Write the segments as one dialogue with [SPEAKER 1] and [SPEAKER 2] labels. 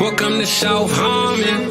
[SPEAKER 1] Welcome to South Harmon.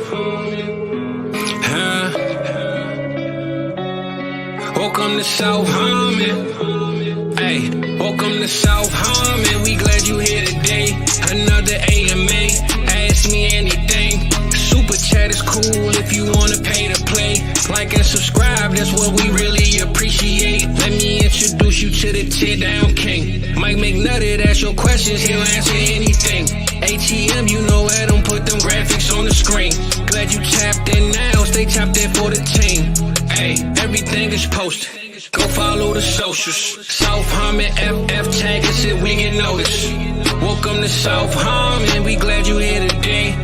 [SPEAKER 1] Welcome to South Harmon. Hey, welcome to South Harmon. We glad you here today. Another AMA. Ask me anything. Super chat is cool if you wanna pay to play. Like and subscribe, that's what we really appreciate. Let me introduce you to the tear down king. Mike McNutty, ask your questions, he'll answer anything. ATM, you know, let them put them graphics on the screen. Glad you tapped in now, stay tapped in for the team. Hey, everything is posted. Go follow the socials. South Harmon FF tag us if we get noticed. Welcome to South Harmon, we glad you here today.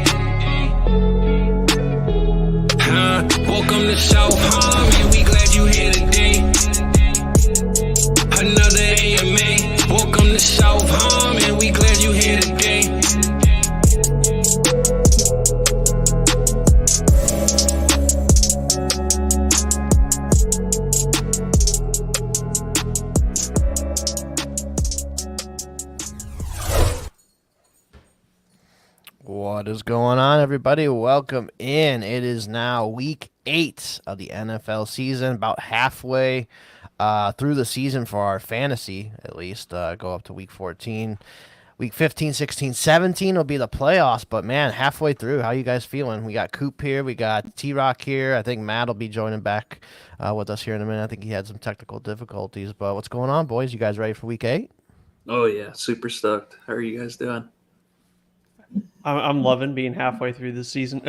[SPEAKER 1] Welcome to South Harmon, we glad you here today. Another AMA. Welcome to South Harmon, we glad you here today.
[SPEAKER 2] What is going on, everybody? Welcome in. It is now week 8 of the NFL season, about halfway through the season for our fantasy, at least. Go up to week 14. Week 15, 16, 17 will be the playoffs, but man, halfway through, how you guys feeling? We got Coop here, we got T-Rock here. I think Matt will be joining back with us here in a minute. I think he had some technical difficulties, but what's going on, boys? You guys ready for week 8?
[SPEAKER 3] Oh, yeah, super stoked. How are you guys doing?
[SPEAKER 4] I'm loving being halfway through the season.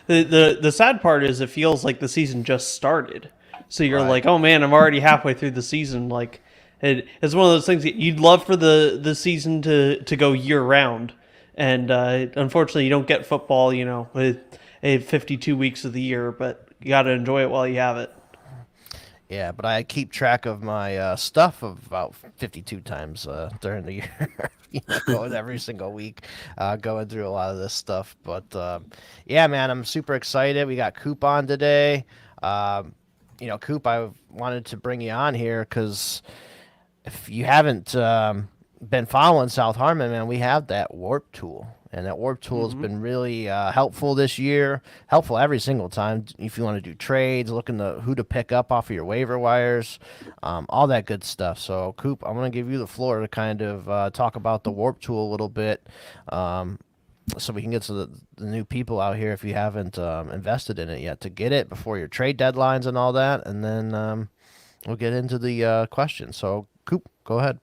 [SPEAKER 4] The sad part is it feels like the season just started. So you're like, oh man, I'm already halfway through the season. Like it's one of those things that you'd love for the season to go year round. And unfortunately, you don't get football, with 52 weeks of the year, but you got to enjoy it while you have it.
[SPEAKER 2] Yeah, but I keep track of my stuff about 52 times during the year, going every single week, going through a lot of this stuff. But, yeah, man, I'm super excited. We got Coop on today. Coop, I wanted to bring you on here because if you haven't been following South Harmon, man, we have that WoRP tool. And that WoRP tool has been really helpful this year, helpful every single time. If you want to do trades, looking to who to pick up off of your waiver wires, all that good stuff. So, Coop, I'm going to give you the floor to kind of talk about the WoRP tool a little bit so we can get to the new people out here if you haven't invested in it yet to get it before your trade deadlines and all that. And then we'll get into the questions. So, Coop, go ahead.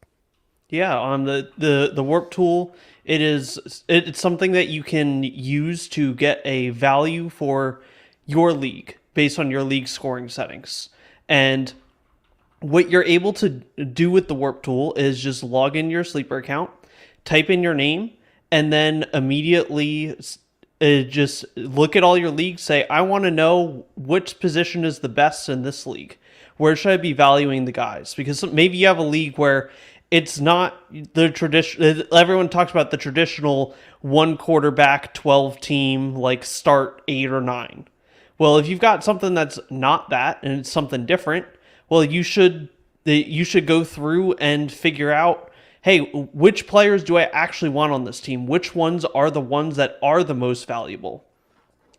[SPEAKER 4] Yeah, on the WoRP tool, it's something that you can use to get a value for your league based on your league scoring settings. And what you're able to do with the WoRP tool is just log in your sleeper account, type in your name, and then immediately just look at all your leagues, say, I want to know which position is the best in this league. Where should I be valuing the guys? Because maybe you have a league where it's not the tradition. Everyone talks about the traditional 1 quarterback, 12 team, like start 8 or 9. Well, if you've got something that's not that and it's something different, well, you should go through and figure out, hey, which players do I actually want on this team? Which ones are the ones that are the most valuable?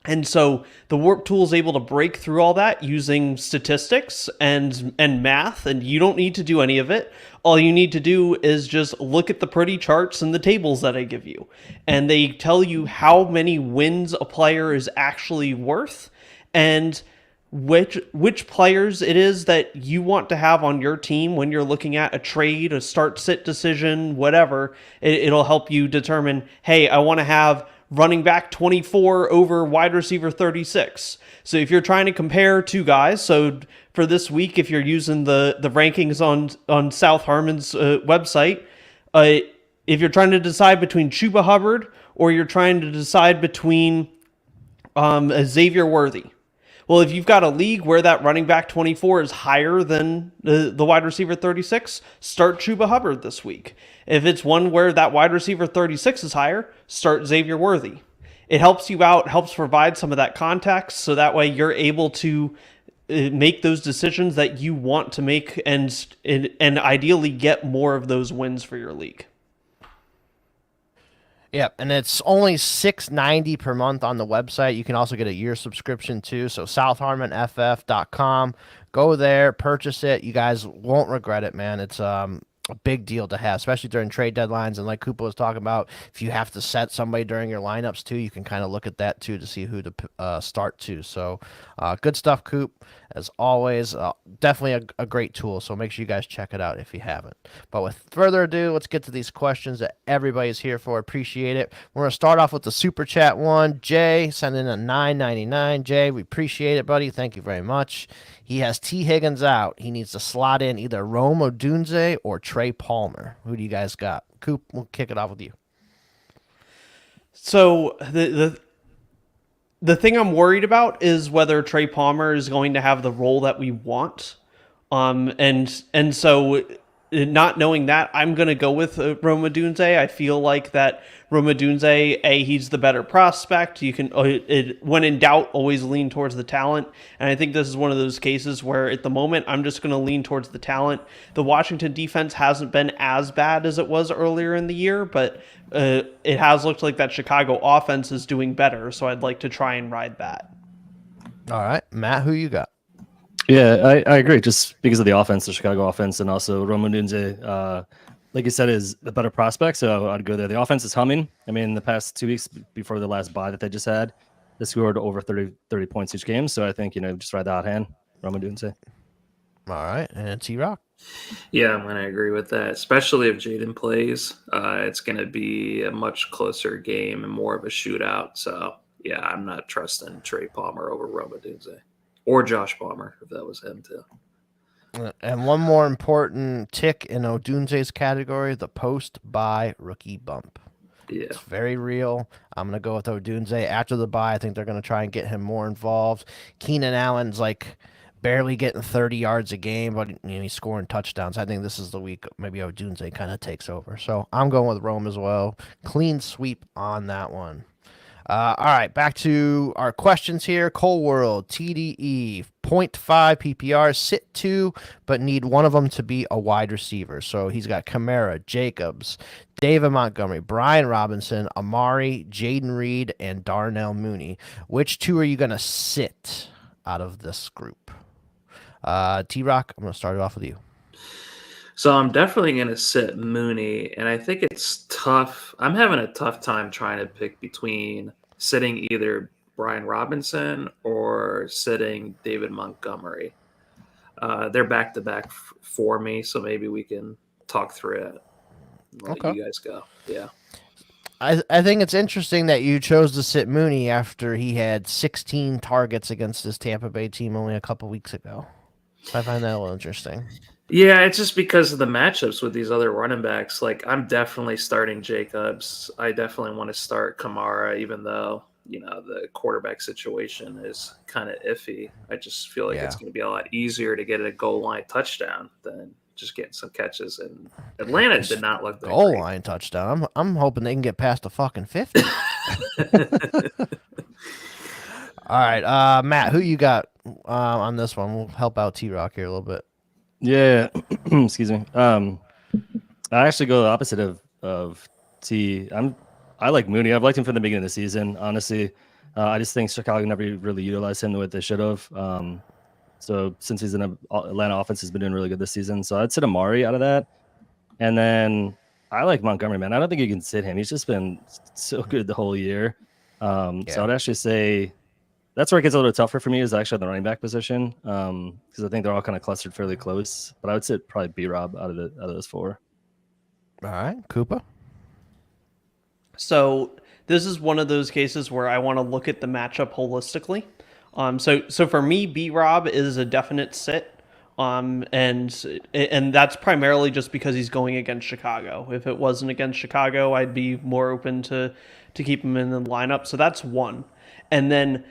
[SPEAKER 4] And so the WoRP tool is able to break through all that using statistics and math, and you don't need to do any of it. All you need to do is just look at the pretty charts and the tables that I give you. And they tell you how many wins a player is actually worth and which players it is that you want to have on your team when you're looking at a trade, a start-sit decision, whatever. It'll help you determine, hey, I want to have running back 24 over wide receiver 36. So if you're trying to compare two guys, so for this week, if you're using the rankings on South Harmon's website, if you're trying to decide between Chuba Hubbard or you're trying to decide between Xavier Worthy. Well, if you've got a league where that running back 24 is higher than the wide receiver 36, start Chuba Hubbard this week. If it's one where that wide receiver 36 is higher, start Xavier Worthy. It helps you out, helps provide some of that context, so that way you're able to make those decisions that you want to make and ideally get more of those wins for your league.
[SPEAKER 2] Yep, and it's only $6.90 per month on the website. You can also get a year subscription too. So southharmonff.com. Go there, purchase it. You guys won't regret it, man. It's a big deal to have, especially during trade deadlines. And like Koopa was talking about, if you have to set somebody during your lineups too, you can kind of look at that too to see who to start to. So good stuff, Coop. As always, definitely a great tool. So make sure you guys check it out if you haven't. But with further ado, let's get to these questions that everybody's here for. Appreciate it. We're going to start off with the super chat one. Jay sent in a $9.99. Jay, we appreciate it, buddy. Thank you very much. He has T. Higgins out. He needs to slot in either Rome Odunze or Trey Palmer. Who do you guys got? Coop, we'll kick it off with you.
[SPEAKER 4] So the thing I'm worried about is whether Trey Palmer is going to have the role that we want. And so not knowing that, I'm going to go with Rome Odunze. I feel like that Rome Odunze, he's the better prospect. You can, when in doubt, always lean towards the talent. And I think this is one of those cases where at the moment, I'm just going to lean towards the talent. The Washington defense hasn't been as bad as it was earlier in the year, but it has looked like that Chicago offense is doing better. So I'd like to try and ride that.
[SPEAKER 2] All right, Matt, who you got?
[SPEAKER 5] Yeah, I agree. Just because of the offense, the Chicago offense, and also Rome Odunze, like you said, is a better prospect. So I'd go there. The offense is humming. I mean, the past 2 weeks before the last bye that they just had, they scored over 30 points each game. So I think, just ride the hot hand, Rome Odunze.
[SPEAKER 2] All right, and T-Rock.
[SPEAKER 3] Yeah, I'm going to agree with that, especially if Jayden plays. It's going to be a much closer game and more of a shootout. So, yeah, I'm not trusting Trey Palmer over Rome Odunze. Or Josh Palmer, if that was him too.
[SPEAKER 2] And one more important tick in Odunze's category, the post-bye rookie bump.
[SPEAKER 3] Yeah.
[SPEAKER 2] It's very real. I'm going to go with Odunze. After the bye, I think they're going to try and get him more involved. Keenan Allen's like barely getting 30 yards a game, but he's scoring touchdowns. I think this is the week maybe Odunze kind of takes over. So I'm going with Rome as well. Clean sweep on that one. All right, back to our questions here. Cole World, TDE, 0.5 PPR, sit 2, but need one of them to be a wide receiver. So he's got Kamara, Jacobs, David Montgomery, Brian Robinson, Amari, Jayden Reed, and Darnell Mooney. Which two are you going to sit out of this group? T-Rock, I'm going to start it off with you.
[SPEAKER 3] So I'm definitely going to sit Mooney, and I think it's tough. I'm having a tough time trying to pick between sitting either Brian Robinson or sitting David Montgomery. They're back-to-back for me, so maybe we can talk through it. Let you guys go. Yeah.
[SPEAKER 2] I think it's interesting that you chose to sit Mooney after he had 16 targets against his Tampa Bay team only a couple weeks ago. So I find that a little interesting.
[SPEAKER 3] Yeah, it's just because of the matchups with these other running backs. Like, I'm definitely starting Jacobs. I definitely want to start Kamara, even though, the quarterback situation is kind of iffy. I just feel like it's going to be a lot easier to get a goal line touchdown than just getting some catches. And Atlanta did not look that
[SPEAKER 2] goal
[SPEAKER 3] great.
[SPEAKER 2] Line touchdown. I'm hoping they can get past the fucking 50. All right, Matt, who you got on this one? We'll help out T-Rock here a little bit.
[SPEAKER 5] Yeah, excuse me. I actually go the opposite of T. I like Mooney. I've liked him from the beginning of the season. Honestly, I just think Chicago never really utilized him the way they should have. So since he's in an Atlanta offense, has been doing really good this season. So I'd sit Amari out of that, and then I like Montgomery. Man, I don't think you can sit him. He's just been so good the whole year. So I'd actually say. That's where it gets a little tougher for me is actually the running back position because I think they're all kind of clustered fairly close. But I would sit probably B-Rob out of those four.
[SPEAKER 2] All right, Koopa.
[SPEAKER 4] So this is one of those cases where I want to look at the matchup holistically. So for me, B-Rob is a definite sit. And that's primarily just because he's going against Chicago. If it wasn't against Chicago, I'd be more open to keep him in the lineup. So that's one. And then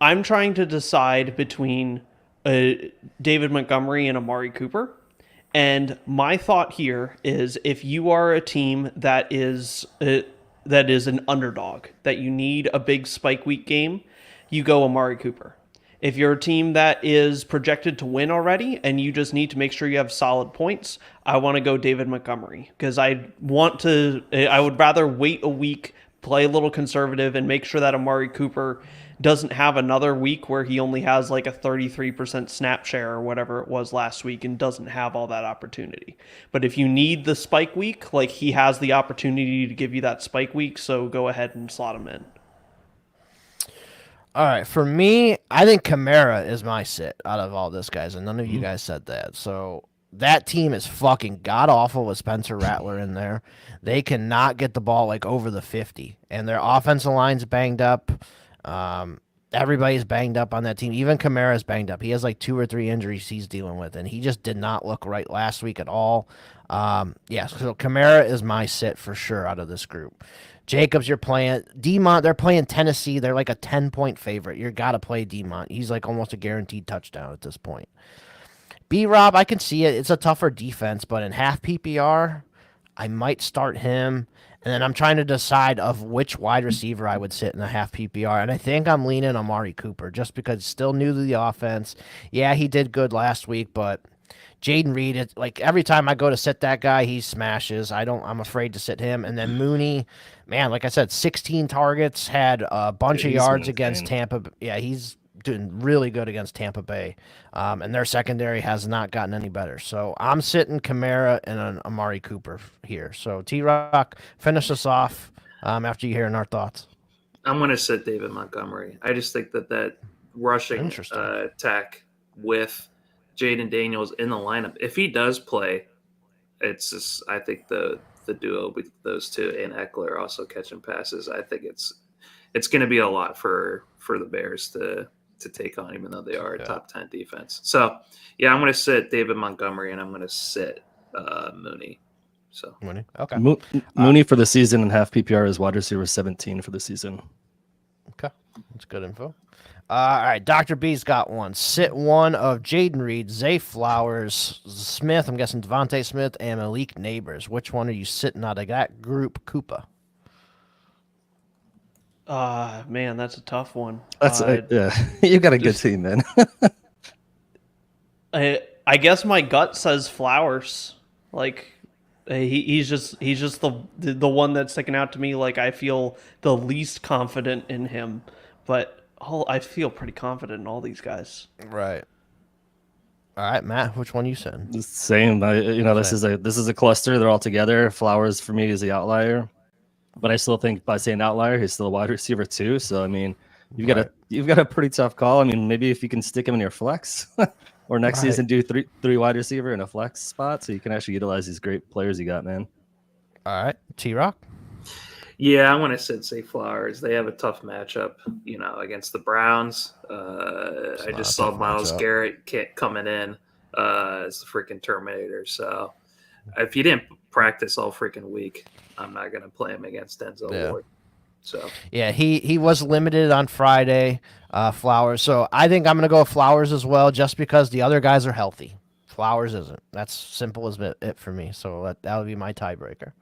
[SPEAKER 4] I'm trying to decide between David Montgomery and Amari Cooper. And my thought here is if you are a team that is an underdog, that you need a big spike week game, you go Amari Cooper. If you're a team that is projected to win already and you just need to make sure you have solid points, I want to go David Montgomery because I would rather wait a week, play a little conservative, and make sure that Amari Cooper doesn't have another week where he only has like a 33% snap share or whatever it was last week and doesn't have all that opportunity. But if you need the spike week, like he has the opportunity to give you that spike week, so go ahead and slot him in.
[SPEAKER 2] All right, for me, I think Kamara is my sit out of all this, guys, and none of you guys said that. So that team is fucking god awful with Spencer Rattler in there. They cannot get the ball like over the 50, and their offensive line's banged up. Everybody's banged up on that team. Even Kamara's banged up. He has like 2 or 3 injuries he's dealing with, and he just did not look right last week at all. Yeah, so Kamara is my sit for sure out of this group. Jacobs, you're playing. Demont, they're playing Tennessee. They're like a 10-point favorite. You got to play Demont. He's like almost a guaranteed touchdown at this point. B-Rob, I can see it. It's a tougher defense, but in half PPR, I might start him. And then I'm trying to decide of which wide receiver I would sit in a half PPR. And I think I'm leaning Amari Cooper just because he's still new to the offense. Yeah, he did good last week, but Jayden Reed, like every time I go to sit that guy, he smashes. I'm afraid to sit him. And then Mooney, man, like I said, 16 targets, had a bunch of yards against Tampa. Yeah, he's doing really good against Tampa Bay. And their secondary has not gotten any better. So I'm sitting Kamara and an Amari Cooper here. So T-Rock, finish us off after you hearing our thoughts.
[SPEAKER 3] I'm going to sit David Montgomery. I just think that rushing attack with Jayden Daniels in the lineup, if he does play, it's just, I think the duo with those two and Eckler also catching passes, I think it's going to be a lot for the Bears to take on, even though they are a top 10 defense. So yeah, I'm going to sit David Montgomery and I'm going to sit Mooney. So
[SPEAKER 2] Mooney, okay.
[SPEAKER 5] Mooney for the season and half PPR is wide receiver 17 for the season.
[SPEAKER 2] Okay, that's good info. All right, Dr. B's got one. Sit one of Jayden Reed, Zay Flowers, Smith, I'm guessing Devontae Smith, and Malik Neighbors. Which one are you sitting out of that group, Koopa?
[SPEAKER 4] Man, that's a tough one.
[SPEAKER 5] That's yeah. You got a good team, man.
[SPEAKER 4] I guess my gut says Flowers. Like he's just the one that's sticking out to me. Like I feel the least confident in him, but I feel pretty confident in all these guys.
[SPEAKER 2] Right. All right, Matt, which one you sitting?
[SPEAKER 5] The same. This is a cluster. They're all together. Flowers for me is the outlier. But I still think by saying outlier, he's still a wide receiver too. So I mean, you've got a pretty tough call. I mean, maybe if you can stick him in your flex, or next season do three wide receiver in a flex spot, so you can actually utilize these great players you got, man.
[SPEAKER 2] All right, T-Rock.
[SPEAKER 3] Yeah, I want to sit Zay Flowers. They have a tough matchup, against the Browns. I just saw Myles Garrett coming in as the freaking Terminator. So if he didn't practice all freaking week, I'm not going to play him against Denzel Ward. So
[SPEAKER 2] yeah, he was limited on Friday, Flowers. So I think I'm going to go with Flowers as well, just because the other guys are healthy. Flowers isn't. That's simple as it for me. So that would be my tiebreaker.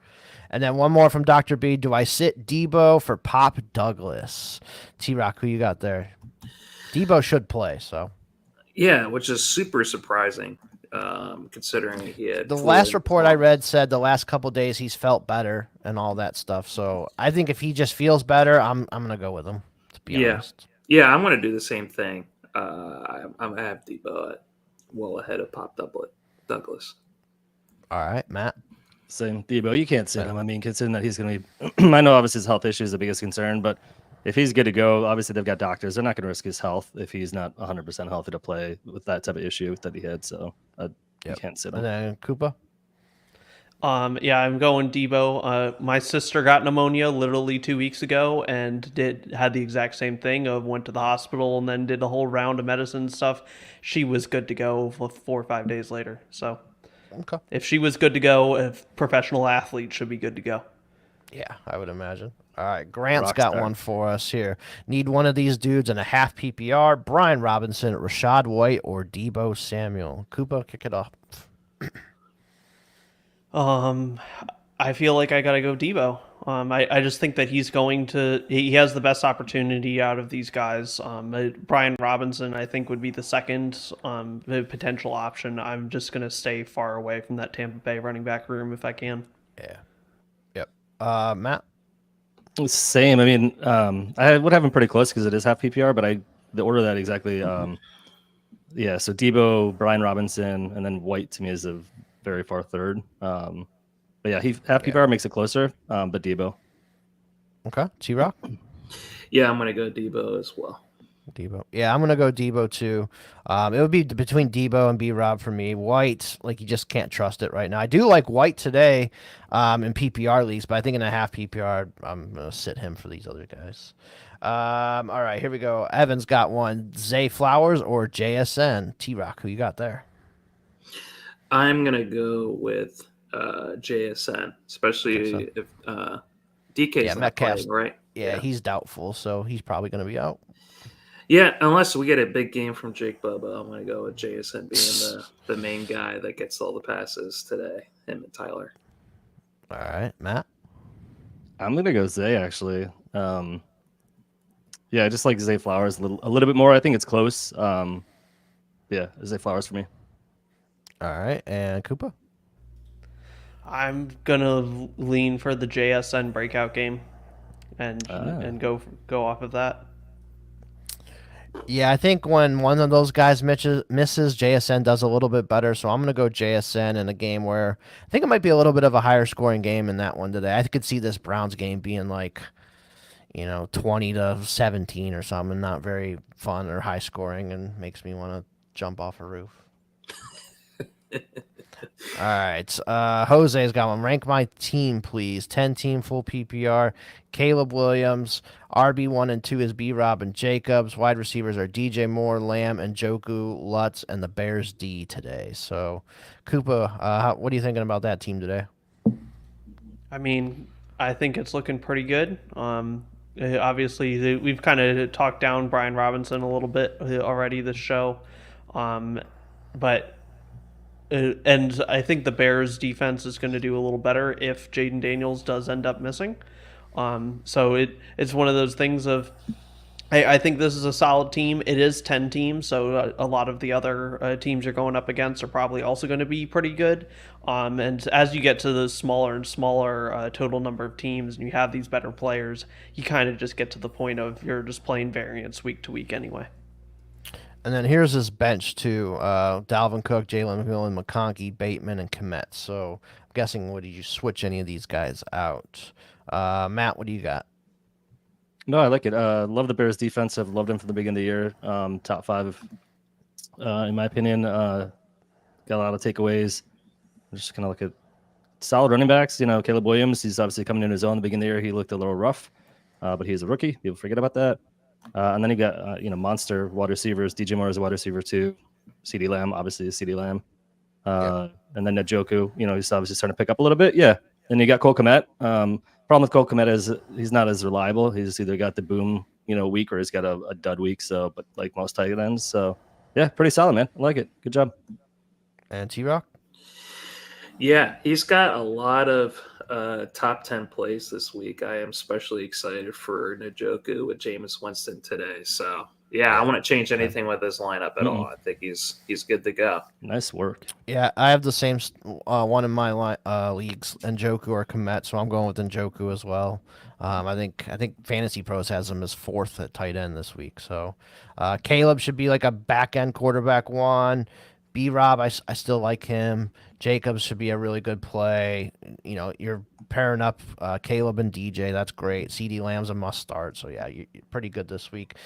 [SPEAKER 2] And then one more from Dr. B. Do I sit Debo for Pop Douglas? T-Rock, who you got there? Debo should play, so.
[SPEAKER 3] Yeah, which is super surprising, considering he had...
[SPEAKER 2] The last report I read said the last couple days he's felt better and all that stuff. So I think if he just feels better, I'm going to go with him, to be honest.
[SPEAKER 3] Yeah, I'm going to do the same thing. I'm going to have Debo well ahead of Pop Douglas.
[SPEAKER 2] All right, Matt.
[SPEAKER 5] Same. Debo, you can't sit him. I mean, considering that he's going to be... I know obviously his health issue is the biggest concern, but if he's good to go, obviously they've got doctors. They're not going to risk his health if he's not 100% healthy to play with that type of issue that he had. So you can't sit him.
[SPEAKER 2] And then Koopa?
[SPEAKER 4] Yeah, I'm going Debo. My sister got pneumonia literally 2 weeks ago and had the exact same thing went to the hospital and then did a whole round of medicine stuff. She was good to go 4 or 5 days later. So
[SPEAKER 2] okay.
[SPEAKER 4] If she was good to go, a professional athlete should be good to go.
[SPEAKER 2] Yeah, I would imagine. All right, Grant's got one for us here. Need one of these dudes in a half PPR. Brian Robinson, Rashad White, or Debo Samuel. Koopa, kick it off.
[SPEAKER 4] I feel like I gotta go Debo. I just think that he has the best opportunity out of these guys. Brian Robinson, I think, would be the second potential option. I'm just going to stay far away from that Tampa Bay running back room if I can.
[SPEAKER 2] Yeah. Yep. Matt.
[SPEAKER 5] Same. I mean, I would have him pretty close because it is half PPR, but the order that exactly. Yeah. So Debo, Brian Robinson, and then White to me is a very far third. But yeah, half PPR makes it closer. But Debo.
[SPEAKER 2] Okay. T-Rock.
[SPEAKER 3] Yeah, I'm gonna go Debo as well.
[SPEAKER 2] Debo. Yeah, I'm gonna go Debo too. It would be between Debo and B-Rob for me. White, like you just can't trust it right now. I do like White today, in PPR leagues, but I think in a half PPR, I'm gonna sit him for these other guys. All right, here we go. Evan's got one. Zay Flowers or JSN? T-Rock, who you got there?
[SPEAKER 3] I'm gonna go with JSN, especially if DK's not playing, right?
[SPEAKER 2] Yeah, he's doubtful, so he's probably gonna be out.
[SPEAKER 3] Yeah, unless we get a big game from Jake Bubba, I'm going to go with JSN being the main guy that gets all the passes today, him and Tyler.
[SPEAKER 2] All right, Matt?
[SPEAKER 5] I'm going to go Zay, actually. Yeah, I just like Zay Flowers a little bit more. I think it's close. Yeah, Zay Flowers for me.
[SPEAKER 2] All right, and Koopa?
[SPEAKER 4] I'm going to lean for the JSN breakout game and go off of that.
[SPEAKER 2] Yeah, I think when one of those guys misses, JSN does a little bit better. So I'm going to go JSN in a game where I think it might be a little bit of a higher scoring game in that one today. I could see this Browns game being like, 20-17 or something, not very fun or high scoring, and makes me want to jump off a roof. All right. Jose's got one. Rank my team, please. 10-team full PPR. Caleb Williams. RB1 and 2 is B-Rob and Jacobs. Wide receivers are DJ Moore, Lamb, and Njoku, Lutz, and the Bears D today. So, Koopa, what are you thinking about that team today?
[SPEAKER 4] I mean, I think it's looking pretty good. Obviously, we've kind of talked down Brian Robinson a little bit already this show. But and I think the Bears defense is going to do a little better if Jayden Daniels does end up missing. So it's one of those things of I think this is a solid team. It is 10 teams, so a lot of the other teams you're going up against are probably also going to be pretty good. And as you get to the smaller and smaller total number of teams and you have these better players, you kind of just get to the point of you're just playing variance week to week anyway.
[SPEAKER 2] And then here's his bench, too. Dalvin Cook, Jalen McMillan, McConkey, Bateman, and Kmet. So I'm guessing, did you switch any of these guys out? Matt, what do you got?
[SPEAKER 5] No, I like it. Love the Bears defense. I've loved them from the beginning of the year. Top 5, in my opinion. Got a lot of takeaways. Just kind of look at solid running backs. Caleb Williams, he's obviously coming in his own. The beginning of the year, he looked a little rough, but he's a rookie. People forget about that. And then you got, monster wide receivers. DJ Moore is a wide receiver too. CD Lamb, obviously, is CD Lamb. And then Njoku, he's obviously starting to pick up a little bit. Yeah. And you got Cole Kmet. Problem with Cole Kmet is he's not as reliable. He's either got the boom, week or he's got a dud week. So, but like most tight ends. So, yeah, pretty solid, man. I like it. Good job.
[SPEAKER 2] And T-Rock?
[SPEAKER 3] Yeah, he's got a lot of top 10 plays this week. I am especially excited for Njoku with Jameis Winston today. So, yeah, I wouldn't change anything with his lineup at all. I think he's good to go.
[SPEAKER 5] Nice work.
[SPEAKER 2] Yeah, I have the same one in my leagues, Njoku or Kmet, so I'm going with Njoku as well. I think Fantasy Pros has him as 4th at tight end this week. So, Caleb should be like a back end quarterback one. B-Rob, I still like him. Jacobs should be a really good play. You're pairing up Caleb and DJ. That's great. CD Lamb's a must start. So, yeah, you're pretty good this week.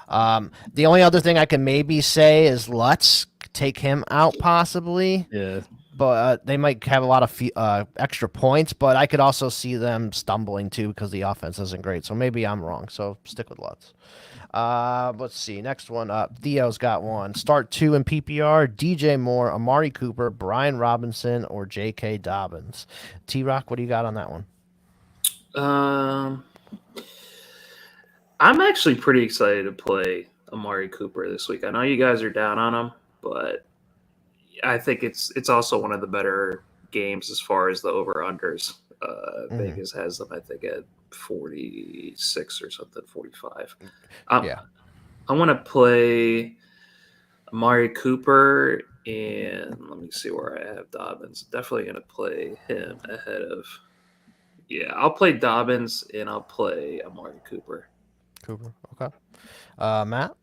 [SPEAKER 2] The only other thing I can maybe say is Lutz. Take him out possibly.
[SPEAKER 5] Yeah.
[SPEAKER 2] But they might have a lot of extra points. But I could also see them stumbling, too, because the offense isn't great. So maybe I'm wrong. So stick with Lutz. Let's see. Next one up. Theo's got one. Start 2 in PPR. DJ Moore, Amari Cooper, Brian Robinson, or J.K. Dobbins. T-Rock, what do you got on that one?
[SPEAKER 3] I'm actually pretty excited to play Amari Cooper this week. I know you guys are down on him, but I think it's also one of the better games as far as the over-unders. Vegas has them, I think, at 46 or something, 45.
[SPEAKER 2] Yeah.
[SPEAKER 3] I want to play Amari Cooper, and let me see where I have Dobbins. Definitely going to play him ahead of. Yeah, I'll play Dobbins and I'll play Amari Cooper.
[SPEAKER 2] Cooper. Okay. Matt?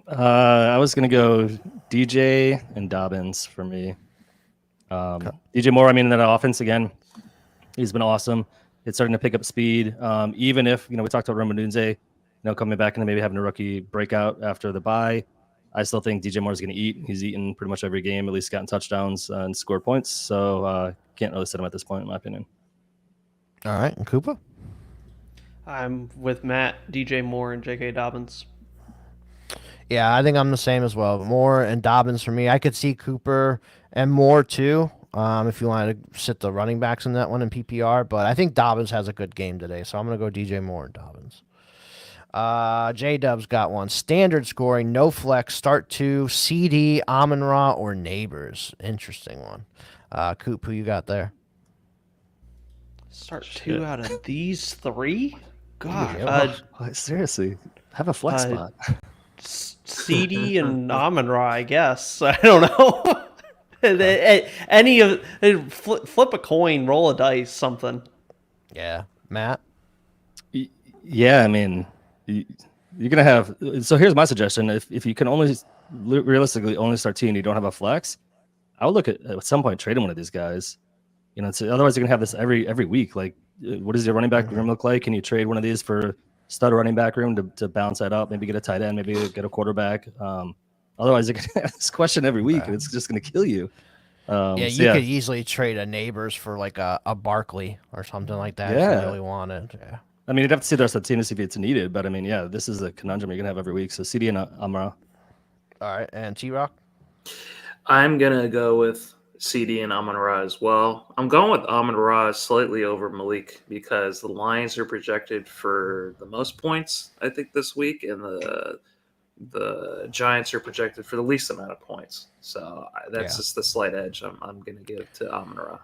[SPEAKER 5] I was gonna go DJ and Dobbins for me. DJ Moore, I mean, in that offense again, he's been awesome. It's starting to pick up speed. Even if we talked about Roman Dunze, coming back and maybe having a rookie breakout after the bye, I still think DJ Moore is going to eat. He's eaten pretty much every game, at least gotten touchdowns and scored points. So can't really sit him at this point, in my opinion.
[SPEAKER 2] All right, and Cooper?
[SPEAKER 4] I'm with Matt, DJ Moore, and J.K. Dobbins.
[SPEAKER 2] Yeah, I think I'm the same as well. Moore and Dobbins for me. I could see Cooper and Moore too, if you wanted to sit the running backs in that one in PPR. But I think Dobbins has a good game today, so I'm going to go DJ Moore and Dobbins. J-Dub's got one. Standard scoring, no flex, start 2, CD, Amon-Ra, or Neighbors. Interesting one. Coop, who you got there?
[SPEAKER 4] Start 2 out of these 3? God.
[SPEAKER 5] Seriously, have a flex spot.
[SPEAKER 4] CD and Amon-Ra, I guess. I don't know. Any of flip a coin, roll a dice, something.
[SPEAKER 2] Yeah, Matt.
[SPEAKER 5] Yeah, I mean, you're gonna have. So here's my suggestion: if you can realistically only start T and you don't have a flex, I would look at some point trading one of these guys. So otherwise you're gonna have this every week. Like, what does your running back room look like? Can you trade one of these for stud running back room to balance that up? Maybe get a tight end, maybe get a quarterback. Otherwise, you're gonna have this question every week, and it's just gonna kill you.
[SPEAKER 2] You could easily trade a Neighbors for like a Barkley or something like that if you really wanted. Yeah.
[SPEAKER 5] I mean, you'd have to see the rest of the team to see if it's needed, but I mean, yeah, this is a conundrum you're gonna have every week. So CD and Amon-Ra.
[SPEAKER 2] All right, and T-Rock?
[SPEAKER 3] I'm gonna go with CD and Amon-Ra as well. I'm going with Amon-Ra slightly over Malik because the Lions are projected for the most points, I think, this week, and the Giants are projected for the least amount of points. So that's just the slight edge I'm going to give to Amon-Ra.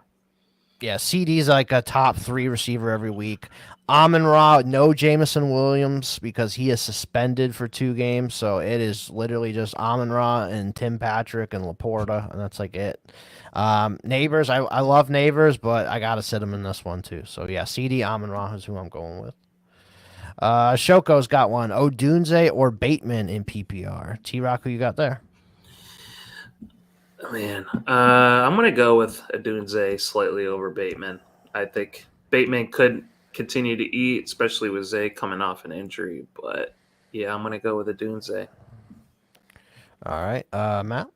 [SPEAKER 2] Yeah, CD's like a top 3 receiver every week. Amon-Ra, no Jamison Williams because he is suspended for 2 games. So it is literally just Amon-Ra and Tim Patrick and Laporta, and that's like it. Neighbors, I love Neighbors, but I got to sit him in this one too. So yeah, CD, Amon-Ra is who I'm going with. Shoko's got one. Odunze or Bateman in PPR. T-Rock, who you got there?
[SPEAKER 3] Man, I'm going to go with Odunze slightly over Bateman. I think Bateman could continue to eat, especially with Zay coming off an injury. But yeah, I'm going to go with Odunze.
[SPEAKER 2] All right, Matt?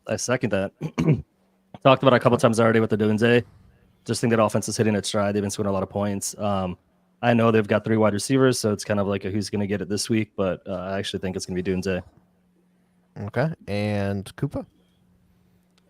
[SPEAKER 5] I second that. Talked about it a couple times already with Odunze. Just think that offense is hitting its stride. They've been scoring a lot of points. I know they've got 3 wide receivers, so it's kind of like who's going to get it this week, but I actually think it's going to be Dunze.
[SPEAKER 2] Okay, and Koopa?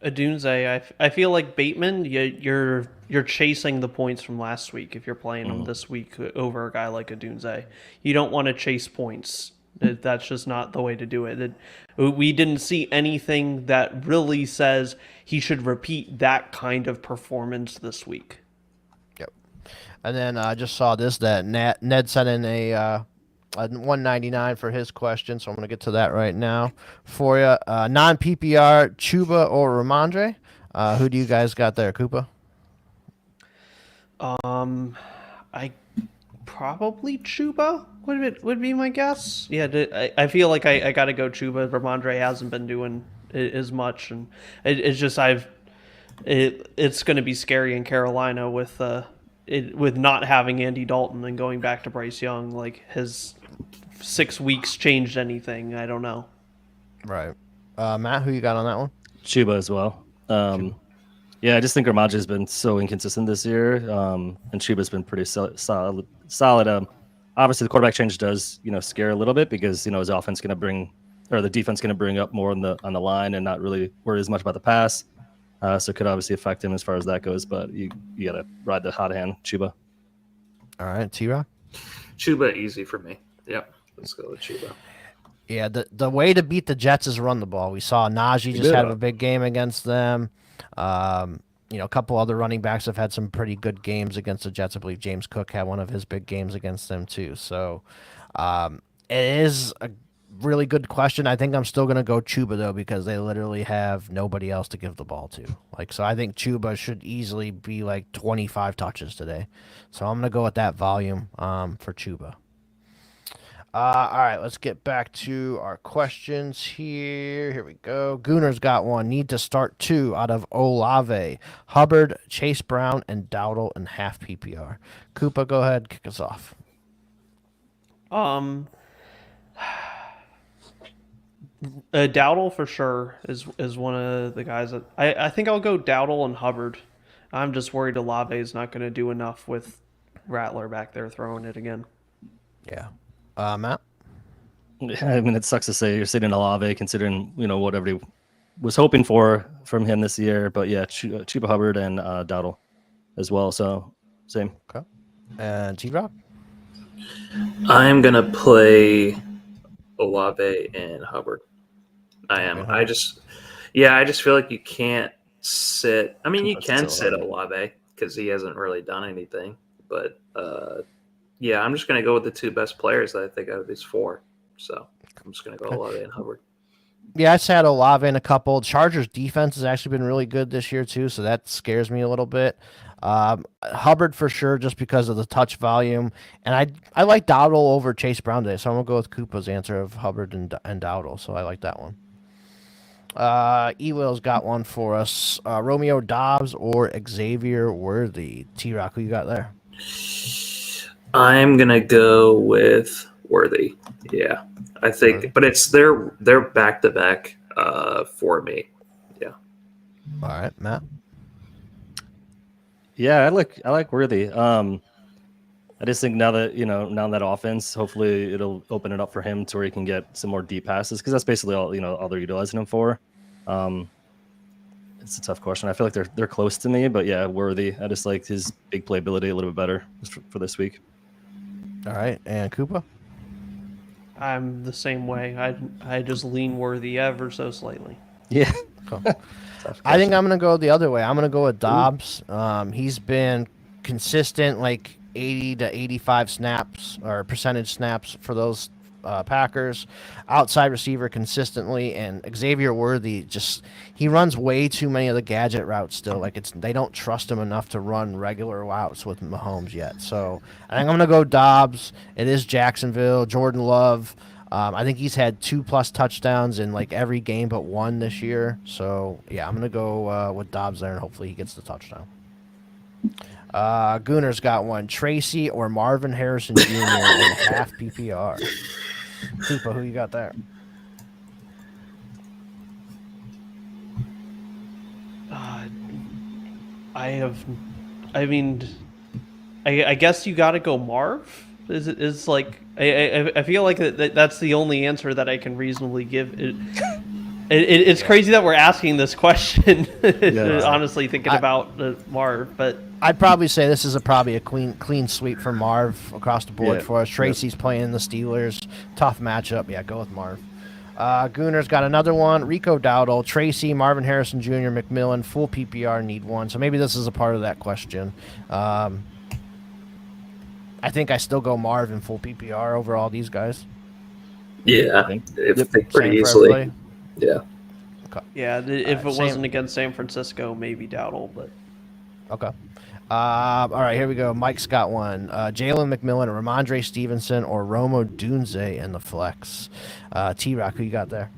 [SPEAKER 4] Dunze, I feel like Bateman, you're chasing the points from last week if you're playing him this week over a guy like Dunze. You don't want to chase points. That's just not the way to do it. We didn't see anything that really says he should repeat that kind of performance this week.
[SPEAKER 2] And then I just saw this that Ned sent in a 199 for his question, so I'm going to get to that right now for you. Non-PPR, Chuba or Ramondre? Who do you guys got there, Koopa?
[SPEAKER 4] I probably Chuba would be my guess. Yeah, I feel like I got to go Chuba. Ramondre hasn't been doing as much, and it's just it's going to be scary in Carolina with not having Andy Dalton and going back to Bryce Young. Like, has 6 weeks changed anything? I don't know.
[SPEAKER 2] Right. Matt, who you got on that one?
[SPEAKER 5] Chuba as well. Yeah, I just think Ramondre has been so inconsistent this year, and Chuba's been pretty solid. Obviously, the quarterback change does scare a little bit because his offense going to bring, or the defense going to bring up more on the line and not really worry as much about the pass. So it could obviously affect him as far as that goes, but you got to ride the hot hand, Chuba.
[SPEAKER 2] All right, T-Rock?
[SPEAKER 3] Chuba, easy for me. Yep, let's go with Chuba.
[SPEAKER 2] Yeah, the way to beat the Jets is run the ball. We saw Najee just had a big game against them. A couple other running backs have had some pretty good games against the Jets. I believe James Cook had one of his big games against them too. So it is a really good question. I think I'm still going to go Chuba though, because they literally have nobody else to give the ball to. So I think Chuba should easily be like 25 touches today. So I'm going to go with that volume for Chuba. All right, let's get back to our questions here. Here we go. Gooner's got one. Need to start 2 out of Olave, Hubbard, Chase Brown, and Dowdle in half PPR. Koopa, go ahead, kick us off.
[SPEAKER 4] Dowdle for sure is one of the guys that I think I'll go Dowdle and Hubbard. I'm just worried Olave is not going to do enough with Rattler back there throwing it again.
[SPEAKER 2] Yeah. Matt?
[SPEAKER 5] I mean, it sucks to say you're sitting Olave, considering what everybody was hoping for from him this year. But yeah, Chuba Hubbard and Dowdle as well. So same.
[SPEAKER 2] Okay. And T-Rock?
[SPEAKER 3] I'm gonna play Olave and Hubbard. I am. I just feel like you can't sit. I mean, you can sit Olave because he hasn't really done anything. But yeah, I'm just gonna go with the 2 best players that I think out of these 4. So I'm just gonna go Olave and Hubbard.
[SPEAKER 2] Yeah, I sat Olave in a couple. Chargers defense has actually been really good this year too, so that scares me a little bit. Hubbard for sure, just because of the touch volume, and I like Dowdle over Chase Brown today, so I'm gonna go with Koopa's answer of Hubbard and Dowdle. So I like that one. Ewill's got one for us. Romeo Dobbs or Xavier Worthy. T-Rock, who you got there?
[SPEAKER 3] I'm gonna go with Worthy. Yeah, I think, but it's they're back to back for me. Yeah.
[SPEAKER 2] All right, Matt.
[SPEAKER 5] Yeah, I like Worthy. I just think now that offense, hopefully it'll open it up for him to where he can get some more deep passes, because that's basically all they're utilizing him for. It's a tough question. I feel like they're close to me, but yeah, Worthy. I just like his big playability a little bit better for this week.
[SPEAKER 2] All right, and Koopa?
[SPEAKER 4] I'm the same way. I just lean Worthy ever so slightly.
[SPEAKER 5] Yeah.
[SPEAKER 2] Cool. I think I'm going to go the other way. I'm going to go with Dobbs. He's been consistent, like 80 to 85 snaps or percentage snaps for those Packers. Outside receiver consistently, and Xavier Worthy he runs way too many of the gadget routes still. They don't trust him enough to run regular routes with Mahomes yet. So I think I'm going to go Dobbs. It is Jacksonville. Jordan Love. I think he's had 2+ touchdowns in like every game but one this year. So yeah, I'm gonna go with Dobbs there, and hopefully he gets the touchdown. Gooner's got one. Tracy or Marvin Harrison Jr. in half PPR. Koopa, who you got there?
[SPEAKER 3] I
[SPEAKER 4] guess you got to go Marv. Is like I feel like that's the only answer that I can reasonably give. It's crazy that we're asking this question. Honestly, thinking about Marv, but
[SPEAKER 2] I'd probably say this is probably a clean sweep for Marv across the board for us. Tracy's playing the Steelers, tough matchup. Yeah, go with Marv. Gooner's got another one. Rico Dowdle, Tracy, Marvin Harrison Jr., McMillan, full PPR, need one. So maybe this is a part of that question. I think I still go Marv in full PPR over all these guys.
[SPEAKER 3] Yeah, pretty easily. Yeah.
[SPEAKER 2] Okay.
[SPEAKER 4] Yeah, if it wasn't against San Francisco, maybe Dowdle, but
[SPEAKER 2] okay. All right, here we go. Mike's got one. Jalen McMillan, Ramondre Stevenson, or Romo Dunze in the flex. T-Rock, who you got there?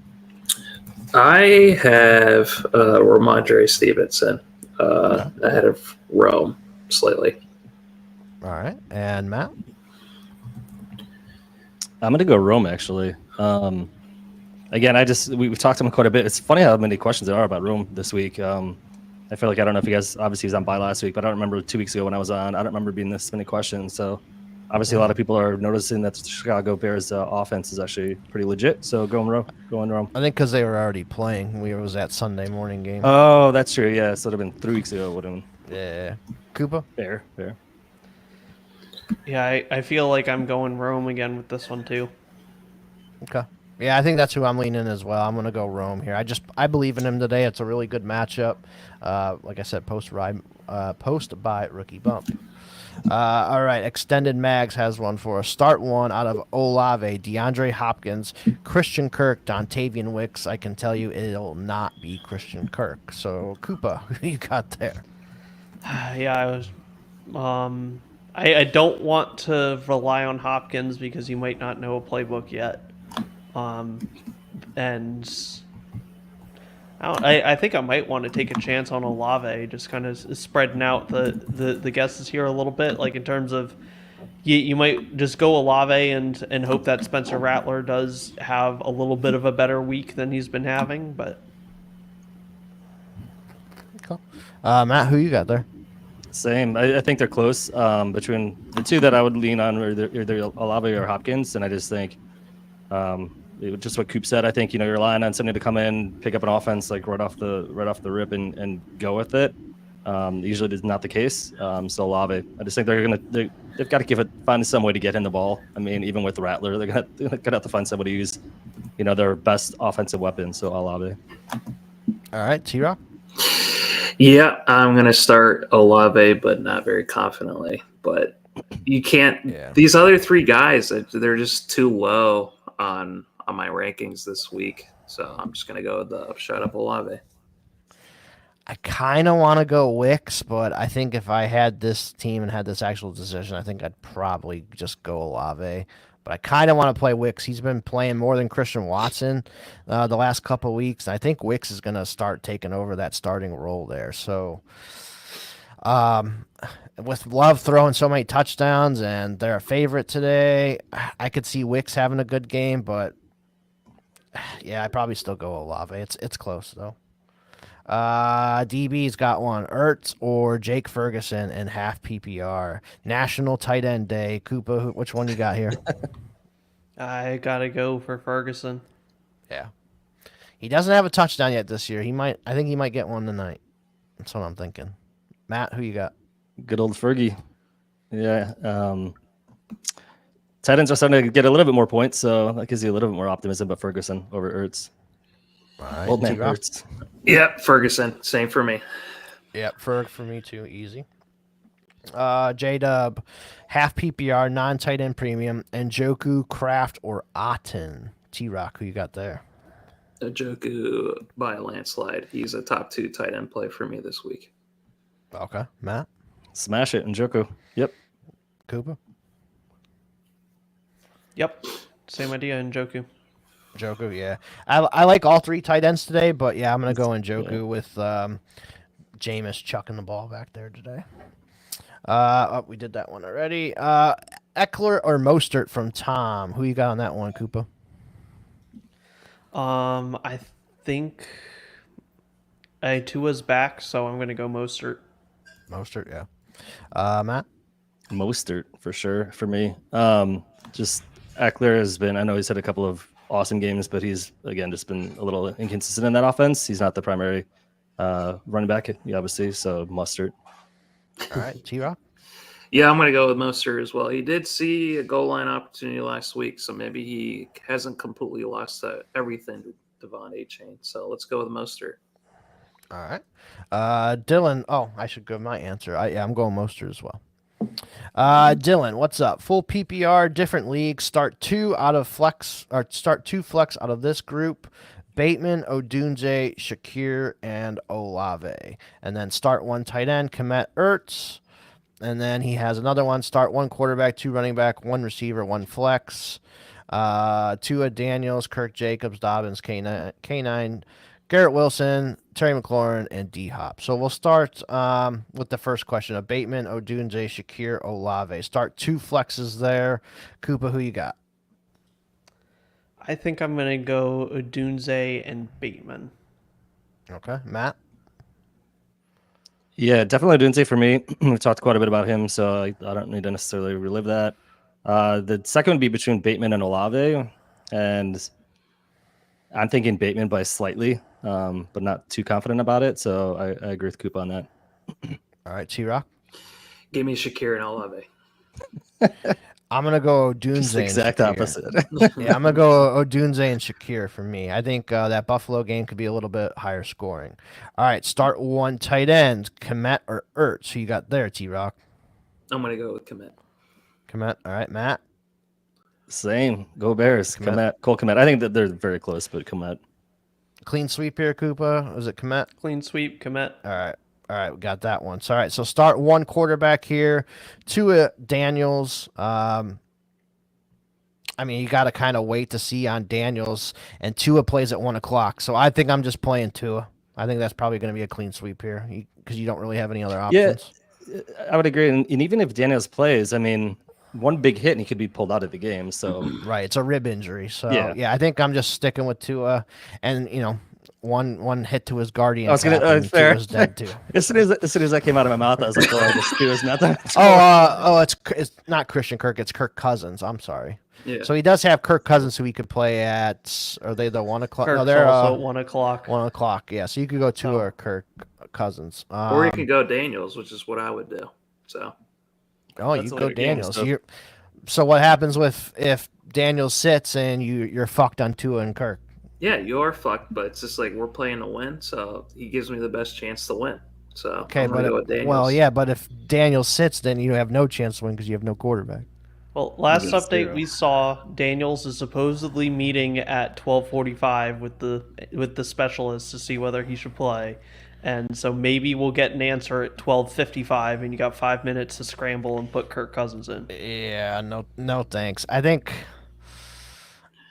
[SPEAKER 3] I have Ramondre Stevenson ahead of Rome slightly.
[SPEAKER 2] All right, and Matt?
[SPEAKER 5] I'm gonna go Rome actually. Again, we've talked to him quite a bit. It's funny how many questions there are about Rome this week. I feel like I don't know if you guys obviously was on by last week, but I don't remember 2 weeks ago when I was on. I don't remember being this many questions. So obviously a lot of people are noticing that the Chicago Bears offense is actually pretty legit. So going Rome.
[SPEAKER 2] I think because they were already playing. We was that Sunday morning game.
[SPEAKER 5] Oh, that's true. Yeah, so it would have been 3 weeks ago.
[SPEAKER 2] Yeah. Koopa?
[SPEAKER 5] Fair.
[SPEAKER 4] Yeah, I feel like I'm going Rome again with this one too.
[SPEAKER 2] Okay. Yeah, I think that's who I'm leaning as well. I'm gonna go Rome here. I believe in him today. It's a really good matchup. Like I said, post by rookie bump. All right, Extended Mags has one for us. Start one out of Olave, DeAndre Hopkins, Christian Kirk, Dontavian Wicks. I can tell you it'll not be Christian Kirk. So, Koopa, who you got there?
[SPEAKER 4] Yeah, I was. I don't want to rely on Hopkins because he might not know a playbook yet. And I think I might want to take a chance on Olave, just kind of spreading out the guesses here a little bit, like in terms of you might just go Olave and hope that Spencer Rattler does have a little bit of a better week than he's been having, but
[SPEAKER 2] Cool. Matt, who you got there?
[SPEAKER 5] Same. I think they're close. Between the two that I would lean on are either Olave or Hopkins, and I just think, just what Coop said. I think you're relying on somebody to come in, pick up an offense like right off the rip and go with it. Usually it's not the case. So Olave, I just think they've got to find some way to get him the ball. I mean, even with Rattler, they're gonna have to find somebody who's, their best offensive weapon. So Olave.
[SPEAKER 2] All right, T-Rock.
[SPEAKER 3] Yeah, I'm going to start Olave, but not very confidently. But you can't.
[SPEAKER 2] Yeah.
[SPEAKER 3] These other three guys, they're just too low on my rankings this week. So I'm just going to go with the shut up Olave.
[SPEAKER 2] I kind of want to go Wicks, but I think if I had this team and had this actual decision, I think I'd probably just go Olave. But I kind of want to play Wicks. He's been playing more than Christian Watson the last couple of weeks. I think Wicks is going to start taking over that starting role there. So, with Love throwing so many touchdowns and they're a favorite today, I could see Wicks having a good game. But yeah, I'd probably still go Olave. It's close though. DB's got one. Ertz or Jake Ferguson in half PPR. National Tight End Day. Koopa, which one you got here?
[SPEAKER 4] I gotta go for Ferguson.
[SPEAKER 2] Yeah. He doesn't have a touchdown yet this year. I think he might get one tonight. That's what I'm thinking. Matt, who you got?
[SPEAKER 5] Good old Fergie. Yeah. Tight ends are starting to get a little bit more points, so that gives you a little bit more optimism about Ferguson over Ertz.
[SPEAKER 2] All right,
[SPEAKER 5] Old man
[SPEAKER 2] T-Rock.
[SPEAKER 5] Ertz.
[SPEAKER 3] Yeah, Ferguson. Same for me.
[SPEAKER 2] Yep, Ferg for me too. Easy. J-Dub, half PPR, non-tight end premium, Njoku, Kraft, or Otten. T-Rock, who you got there?
[SPEAKER 3] Njoku by a landslide. He's a top 2 tight end play for me this week.
[SPEAKER 2] Okay, Matt?
[SPEAKER 5] Smash it, Njoku. Yep.
[SPEAKER 2] Koopa?
[SPEAKER 4] Yep, same idea. Njoku.
[SPEAKER 2] Njoku, yeah. I like all three tight ends today, but yeah, I'm going to go Njoku with Jameis chucking the ball back there today. We did that one already. Eckler or Mostert from Tom. Who you got on that one, Koopa?
[SPEAKER 4] I think Tua's back, so I'm gonna go Mostert.
[SPEAKER 2] Mostert, yeah. Matt?
[SPEAKER 5] Mostert for sure for me. Just Eckler has been, I know he's had a couple of awesome games, but he's again just been a little inconsistent in that offense. He's not the primary running back, obviously, so Mostert.
[SPEAKER 2] All right, T-Rock?
[SPEAKER 3] Yeah, I'm going to go with Mostert as well. He did see a goal line opportunity last week, so maybe he hasn't completely lost everything to Devon A-Chain. So let's go with Mostert.
[SPEAKER 2] All right. Dylan. Oh, I should give my answer. I'm going Mostert as well. Dylan, what's up? Full PPR, different leagues. Start two flex out of this group. Bateman, Odunze, Shakir, and Olave. And then start one tight end, Komet Ertz. And then he has another one. Start one quarterback, two running back, one receiver, one flex. Tua Daniels, Kirk Jacobs, Dobbins, K9, Garrett Wilson, Terry McLaurin, and D-Hop. So we'll start with the first question of Bateman, Odunze, Shakir, Olave. Start two flexes there. Koopa, who you got?
[SPEAKER 4] I think I'm gonna go Odunze and Bateman.
[SPEAKER 2] Okay, Matt?
[SPEAKER 5] Yeah, definitely Odunze for me. We've talked quite a bit about him, so I don't need to necessarily relive that. The second would be between Bateman and Olave, and I'm thinking Bateman by slightly, but not too confident about it. So I agree with Coop on that.
[SPEAKER 2] All right, T-Rock?
[SPEAKER 3] Give me Shakir and Olave.
[SPEAKER 2] I'm gonna go
[SPEAKER 5] Just
[SPEAKER 2] Odunze
[SPEAKER 5] the
[SPEAKER 2] and
[SPEAKER 5] exact
[SPEAKER 2] Shakir.
[SPEAKER 5] opposite.
[SPEAKER 2] Yeah, I'm gonna go Odunze and Shakir for me. I think that Buffalo game could be a little bit higher scoring. All right, start one tight ends, Komet or Ertz. Who you got there, T-Rock?
[SPEAKER 3] I'm gonna go with commit.
[SPEAKER 2] Komet. All right, Matt.
[SPEAKER 5] Same. Go Bears.
[SPEAKER 2] Komet.
[SPEAKER 5] Komet. Cole Komet. I think that they're very close, but Komet.
[SPEAKER 2] Clean sweep here, Koopa. Was it Komet?
[SPEAKER 4] Clean sweep, commit.
[SPEAKER 2] All right, we got that one. So, all right, so start one quarterback here. Tua Daniels. I mean, you got to kind of wait to see on Daniels, and Tua plays at 1 o'clock. So I think I'm just playing Tua. I think that's probably going to be a clean sweep here because you don't really have any other options.
[SPEAKER 5] Yeah, I would agree. And even if Daniels plays, I mean, one big hit and he could be pulled out of the game. So
[SPEAKER 2] Right, it's a rib injury. So
[SPEAKER 5] Yeah.
[SPEAKER 2] yeah, I think I'm just sticking with Tua, and one hit to his guardian.
[SPEAKER 5] I was gonna
[SPEAKER 2] and
[SPEAKER 5] fair.
[SPEAKER 2] Tua's dead too.
[SPEAKER 5] as soon as that came out of my mouth, I was like, "Oh, this is nothing."
[SPEAKER 2] It's not Christian Kirk. It's Kirk Cousins. I'm sorry.
[SPEAKER 3] Yeah.
[SPEAKER 2] So he does have Kirk Cousins, who he could play at. Are they the 1 o'clock?
[SPEAKER 4] Kirk's
[SPEAKER 2] No, they're
[SPEAKER 4] also at 1 o'clock.
[SPEAKER 2] 1 o'clock. Yeah, so you could go Tua or Kirk Cousins.
[SPEAKER 3] Or you can go Daniels, which is what I would do. So
[SPEAKER 2] Oh,
[SPEAKER 5] That's
[SPEAKER 2] you
[SPEAKER 5] a
[SPEAKER 2] go
[SPEAKER 5] later game,
[SPEAKER 2] Daniels.
[SPEAKER 5] so-
[SPEAKER 2] So what happens if Daniels sits and you're fucked on Tua and Kirk?
[SPEAKER 3] yeah, you are fucked, but it's just like we're playing to win, so he gives me the best chance to win. So
[SPEAKER 2] Okay,
[SPEAKER 3] I'm gonna go with Daniels.
[SPEAKER 2] but if Daniels sits, then you have no chance to win because you have no quarterback.
[SPEAKER 4] Well, last
[SPEAKER 5] That's
[SPEAKER 4] update
[SPEAKER 5] zero.
[SPEAKER 4] we saw Daniels is supposedly meeting at 12:45 with the specialist to see whether he should play, and so maybe we'll get an answer at 12:55, and you got 5 minutes to scramble and put Kirk Cousins in.
[SPEAKER 2] Yeah, no thanks. I think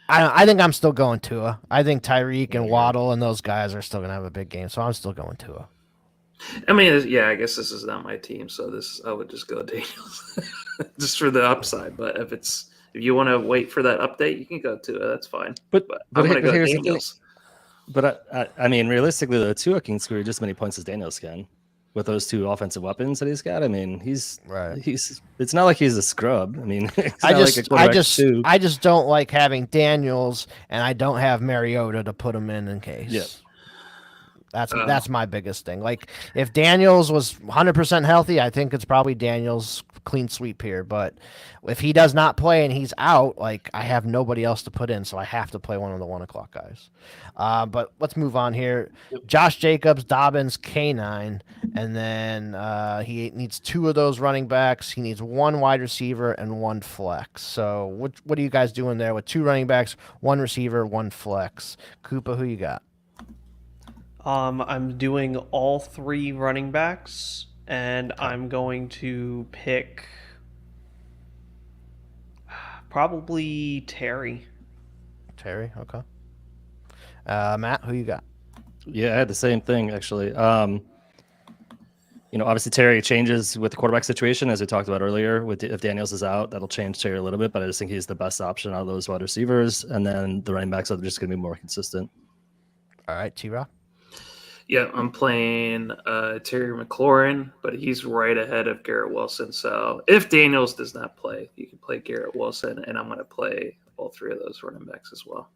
[SPEAKER 2] I'm still going Tua. I think Tyreek and Waddle and those guys are still gonna have a big game, so I'm still going Tua.
[SPEAKER 3] I mean, yeah, I guess this is not my team, so I would just go Daniels just for the upside. But if you want to wait for that update, you can go to it. That's fine.
[SPEAKER 5] But
[SPEAKER 3] I'm gonna go
[SPEAKER 5] here's the thing.
[SPEAKER 3] Daniels.
[SPEAKER 5] But I mean, realistically, the Tua can score just as many points as Daniels can with those two offensive weapons that he's got. I mean, he's
[SPEAKER 2] Right.
[SPEAKER 5] It's not like he's a scrub. I mean, it's
[SPEAKER 2] I
[SPEAKER 5] not like a quarterback two.
[SPEAKER 2] just don't like having Daniels, and I don't have Mariota to put him in case.
[SPEAKER 5] Yeah.
[SPEAKER 2] That's my biggest thing. Like if Daniels was 100% healthy, I think it's probably Daniels clean sweep here. But if he does not play and he's out, like I have nobody else to put in, so I have to play one of the 1 o'clock guys. But let's move on here. Josh Jacobs, Dobbins, K9, and then he needs 2 of those running backs. He needs 1 wide receiver and 1 flex. So what are you guys doing there with 2 running backs, 1 receiver, 1 flex? Koopa, who you got?
[SPEAKER 4] I'm doing all 3 running backs, and I'm going to pick probably Terry.
[SPEAKER 2] Terry, okay. Matt, who you got?
[SPEAKER 5] Yeah, I had the same thing actually. Obviously Terry changes with the quarterback situation as we talked about earlier. If Daniels is out, that'll change Terry a little bit, but I just think he's the best option out of those wide receivers, and then the running backs are just going to be more consistent.
[SPEAKER 2] All right, T-Rock.
[SPEAKER 3] Yeah, I'm playing Terry McLaurin, but he's right ahead of Garrett Wilson. So if Daniels does not play, you can play Garrett Wilson, and I'm going to play all 3 of those running backs as well.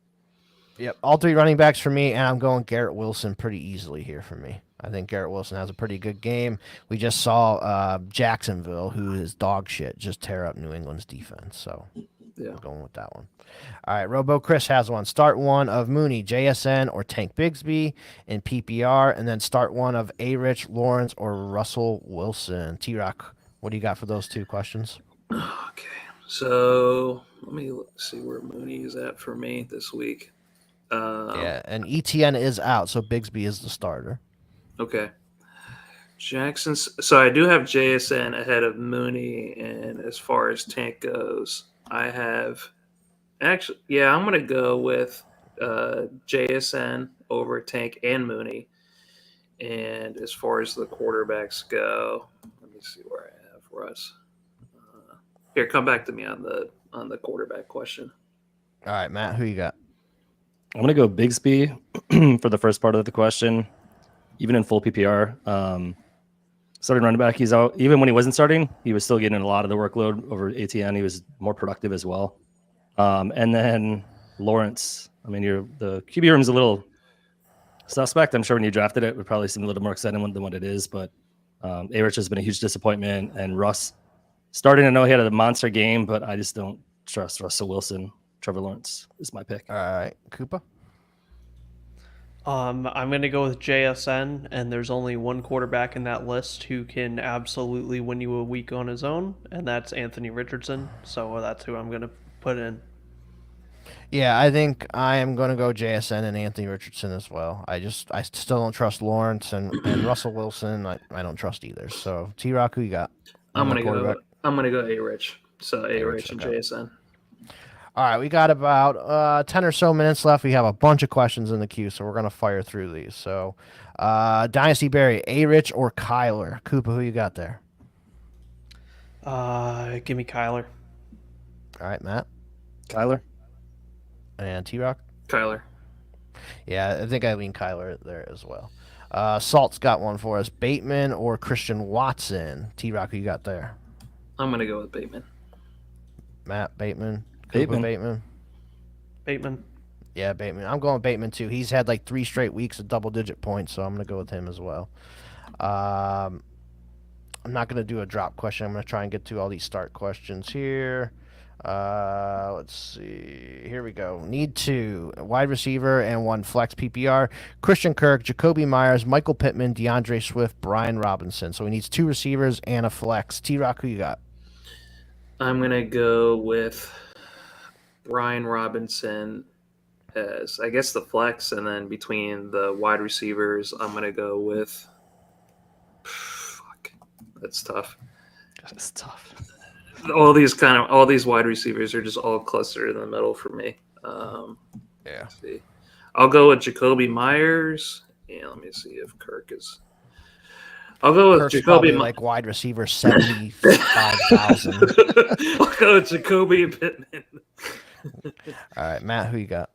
[SPEAKER 2] Yep, all 3 running backs for me, and I'm going Garrett Wilson pretty easily here for me. I think Garrett Wilson has a pretty good game. We just saw Jacksonville, who is dog shit, just tear up New England's defense. So
[SPEAKER 3] Yeah.
[SPEAKER 2] I'm going with that one. All right, Robo Chris has one. Start one of Mooney, JSN, or Tank Bigsby in PPR, and then start one of A-Rich, Lawrence, or Russell Wilson. T-Rock, what do you got for those 2 questions?
[SPEAKER 3] Okay, so let me see where Mooney is at for me this week.
[SPEAKER 2] Yeah, and ETN is out, so Bigsby is the starter.
[SPEAKER 3] Okay. So I do have JSN ahead of Mooney, and as far as Tank goes, I have I'm going to go with JSN over Tank and Mooney. And as far as the quarterbacks go, let me see where I have Russ. Here, come back to me on the quarterback question.
[SPEAKER 2] All right, Matt, who you got?
[SPEAKER 5] I'm going to go Bigsby for the first part of the question, even in full PPR. Starting running back, he's out. Even when he wasn't starting, he was still getting a lot of the workload over ATN. He was more productive as well. And then Lawrence. I mean, the QB room is a little suspect. I'm sure when you drafted it, it would probably seem a little more exciting than what it is. But A-Rich has been a huge disappointment, and Russ starting to know he had a monster game, but I just don't trust Russell Wilson. Trevor Lawrence is my pick.
[SPEAKER 2] All right, Koopa.
[SPEAKER 4] I'm going to go with JSN, and there's only one quarterback in that list who can absolutely win you a week on his own, and that's Anthony Richardson. So that's who I'm going to put in.
[SPEAKER 2] Yeah, I think I am going to go JSN and Anthony Richardson as well. I still don't trust Lawrence and Russell Wilson. I don't trust either. So T-Rock, who you got?
[SPEAKER 3] I'm gonna go A-Rich. So A-Rich and
[SPEAKER 2] okay.
[SPEAKER 3] JSN.
[SPEAKER 2] All right, we got about 10 or so minutes left. We have a bunch of questions in the queue, so we're going to fire through these. So, Dynasty Barry, A-Rich or Kyler? Koopa, who you got there?
[SPEAKER 4] Give me Kyler.
[SPEAKER 2] All right, Matt.
[SPEAKER 5] Kyler.
[SPEAKER 2] And T-Rock?
[SPEAKER 3] Kyler.
[SPEAKER 2] Yeah, I think I lean Kyler there as well. Salt's got one for us. Bateman or Christian Watson? T-Rock, who you got there?
[SPEAKER 3] I'm gonna go with Bateman.
[SPEAKER 2] Matt, Bateman. Bateman. Yeah, Bateman. I'm going Bateman too. He's had like 3 straight weeks of double-digit points, so I'm going to go with him as well. I'm not going to do a drop question. I'm going to try and get to all these start questions here. Let's see. Here we go. Need 2 wide receiver and 1 flex PPR. Christian Kirk, Jacoby Myers, Michael Pittman, DeAndre Swift, Brian Robinson. So he needs 2 receivers and a flex. T-Rock, who you got?
[SPEAKER 3] I'm gonna go with Brian Robinson as, I guess, the flex, and then between the wide receivers, I'm gonna go with. Fuck, that's tough.
[SPEAKER 5] That's tough.
[SPEAKER 3] All these wide receivers are just all clustered in the middle for me.
[SPEAKER 2] Yeah.
[SPEAKER 3] Let's see. I'll go with Jacoby Myers. Yeah, let me see if Kirk is. I'll go with
[SPEAKER 2] Kirk's
[SPEAKER 3] Jacoby
[SPEAKER 2] probably like wide receiver 75,000.
[SPEAKER 3] I'll go with Jacoby Pittman.
[SPEAKER 2] All right, Matt, who you got?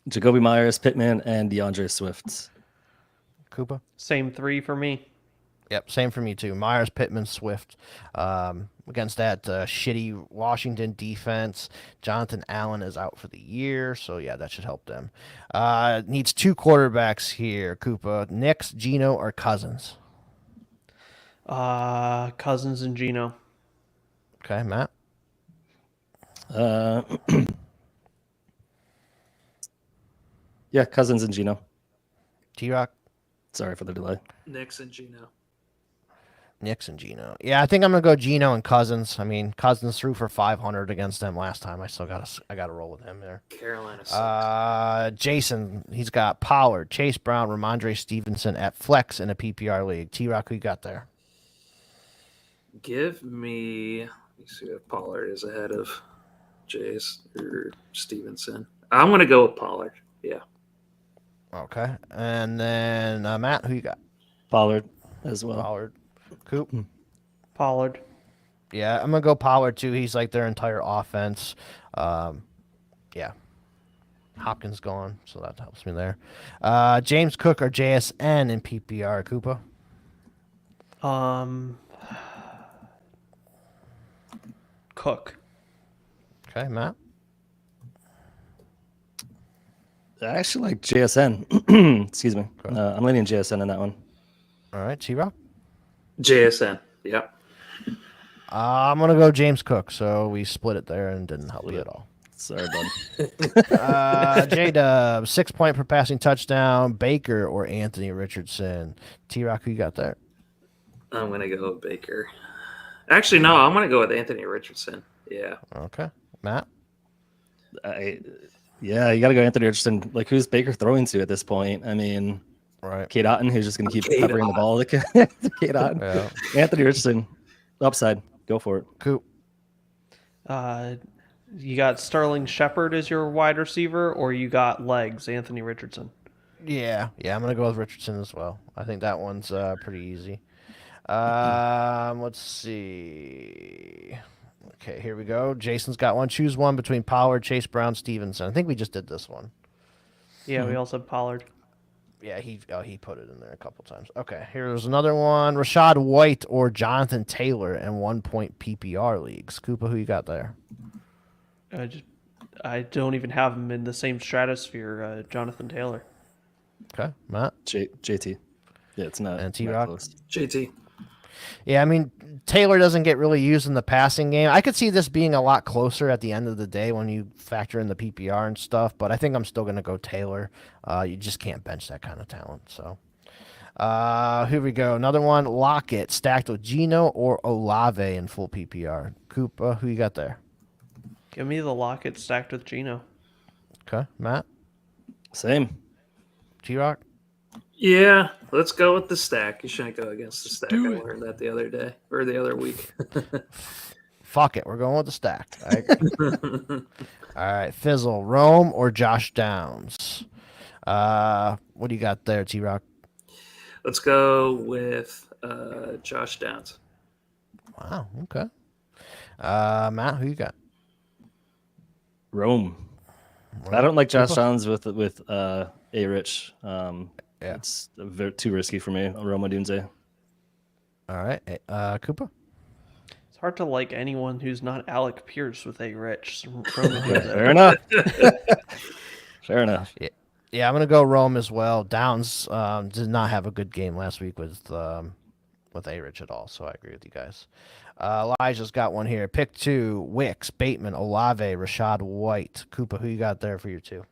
[SPEAKER 5] Jacoby Myers, Pittman, and DeAndre Swift.
[SPEAKER 2] Koopa?
[SPEAKER 4] Same 3 for me.
[SPEAKER 2] Yep, same for me too. Myers, Pittman, Swift. Against that shitty Washington defense. Jonathan Allen is out for the year, so yeah, that should help them. Needs 2 quarterbacks here, Koopa. Nix, Geno, or Cousins?
[SPEAKER 4] Cousins and Geno.
[SPEAKER 2] Okay, Matt?
[SPEAKER 5] Yeah, Cousins and Geno.
[SPEAKER 2] T-Rock?
[SPEAKER 5] Sorry for the delay.
[SPEAKER 3] Nix and Geno.
[SPEAKER 2] Nix and Geno. Yeah, I think I'm gonna go Geno and Cousins. I mean, Cousins threw for 500 against them last time. I gotta roll with him there.
[SPEAKER 3] Carolina sucks.
[SPEAKER 2] Jason, he's got Pollard, Chase Brown, Ramondre Stevenson at flex in a PPR league. T-Rock, who you got there?
[SPEAKER 3] Give me. Let me see if Pollard is ahead of Jace or Stevenson. I'm gonna go with Pollard. Yeah.
[SPEAKER 2] Okay, and then Matt, who you got?
[SPEAKER 5] Pollard as well.
[SPEAKER 2] Pollard. Coop?
[SPEAKER 4] Pollard.
[SPEAKER 2] Yeah, I'm gonna go Pollard too. He's like their entire offense. Yeah. Hopkins gone, so that helps me there. James Cook or JSN in PPR, Koopa?
[SPEAKER 4] Cook.
[SPEAKER 2] Okay, Matt.
[SPEAKER 5] I actually like JSN. Excuse me. I'm leaning JSN in that one.
[SPEAKER 2] All right, T-Rock.
[SPEAKER 3] JSN. Yep.
[SPEAKER 2] I'm gonna go James Cook. So we split it there and didn't help you at all.
[SPEAKER 5] Sorry, bud.
[SPEAKER 2] J-Dub, 6 point per passing touchdown. Baker or Anthony Richardson. T-Rock, who you got there?
[SPEAKER 3] I'm gonna go with Baker. Actually, no. I'm gonna go with Anthony Richardson. Yeah.
[SPEAKER 2] Okay, Matt.
[SPEAKER 5] Yeah, you got to go Anthony Richardson. Like, who's Baker throwing to at this point? I mean,
[SPEAKER 2] Right.
[SPEAKER 5] Kate Otten, who's just going to keep covering the ball. Kate Otten.
[SPEAKER 2] Yeah.
[SPEAKER 5] Anthony Richardson, upside. Go for it.
[SPEAKER 2] Coop.
[SPEAKER 4] You got Sterling Shepard as your wide receiver, or you got legs, Anthony Richardson?
[SPEAKER 2] Yeah, I'm gonna go with Richardson as well. I think that one's pretty easy. Let's see. Okay, here we go. Jason's got one. Choose one between Pollard, Chase Brown, Stevenson. I think we just did this one.
[SPEAKER 4] Yeah, we also have Pollard.
[SPEAKER 2] Yeah, he put it in there a couple times. Okay, here's another one. Rashad White or Jonathan Taylor in 1 point PPR leagues. Koopa, who you got there?
[SPEAKER 4] I don't even have him in the same stratosphere. Jonathan Taylor.
[SPEAKER 2] Okay, Matt.
[SPEAKER 5] JT. Yeah, it's not.
[SPEAKER 2] And T-Rock?
[SPEAKER 5] Close.
[SPEAKER 3] JT.
[SPEAKER 2] Yeah, I mean, Taylor doesn't get really used in the passing game. I could see this being a lot closer at the end of the day when you factor in the PPR and stuff, but I think I'm still going to go Taylor. You just can't bench that kind of talent. So, here we go. Another one, Lockett, stacked with Geno or Olave in full PPR. Koopa, who you got there?
[SPEAKER 4] Give me the Lockett stacked with Geno.
[SPEAKER 2] Okay, Matt?
[SPEAKER 5] Same.
[SPEAKER 2] T-Rock?
[SPEAKER 3] Yeah, let's go with the stack. You shouldn't go against the stack. I learned that the other day or the other week.
[SPEAKER 2] Fuck it, we're going with the stack. I agree. All right, Fizzle, Rome or Josh Downs? What do you got there, T-Rock?
[SPEAKER 3] Let's go with Josh Downs.
[SPEAKER 2] Wow, okay. Matt, who you got?
[SPEAKER 5] Rome. I don't like Josh Downs with A-Rich. It's too risky for me. Rome Odunze.
[SPEAKER 2] All right, Koopa?
[SPEAKER 4] It's hard to like anyone who's not Alec Pierce with a rich.
[SPEAKER 5] Fair enough. Fair enough.
[SPEAKER 2] Yeah, I'm gonna go Rome as well. Downs did not have a good game last week with A-Rich at all, so I agree with you guys. Elijah's got one here. Pick 2, Wicks, Bateman, Olave, Rashad White. Koopa, who you got there for your 2?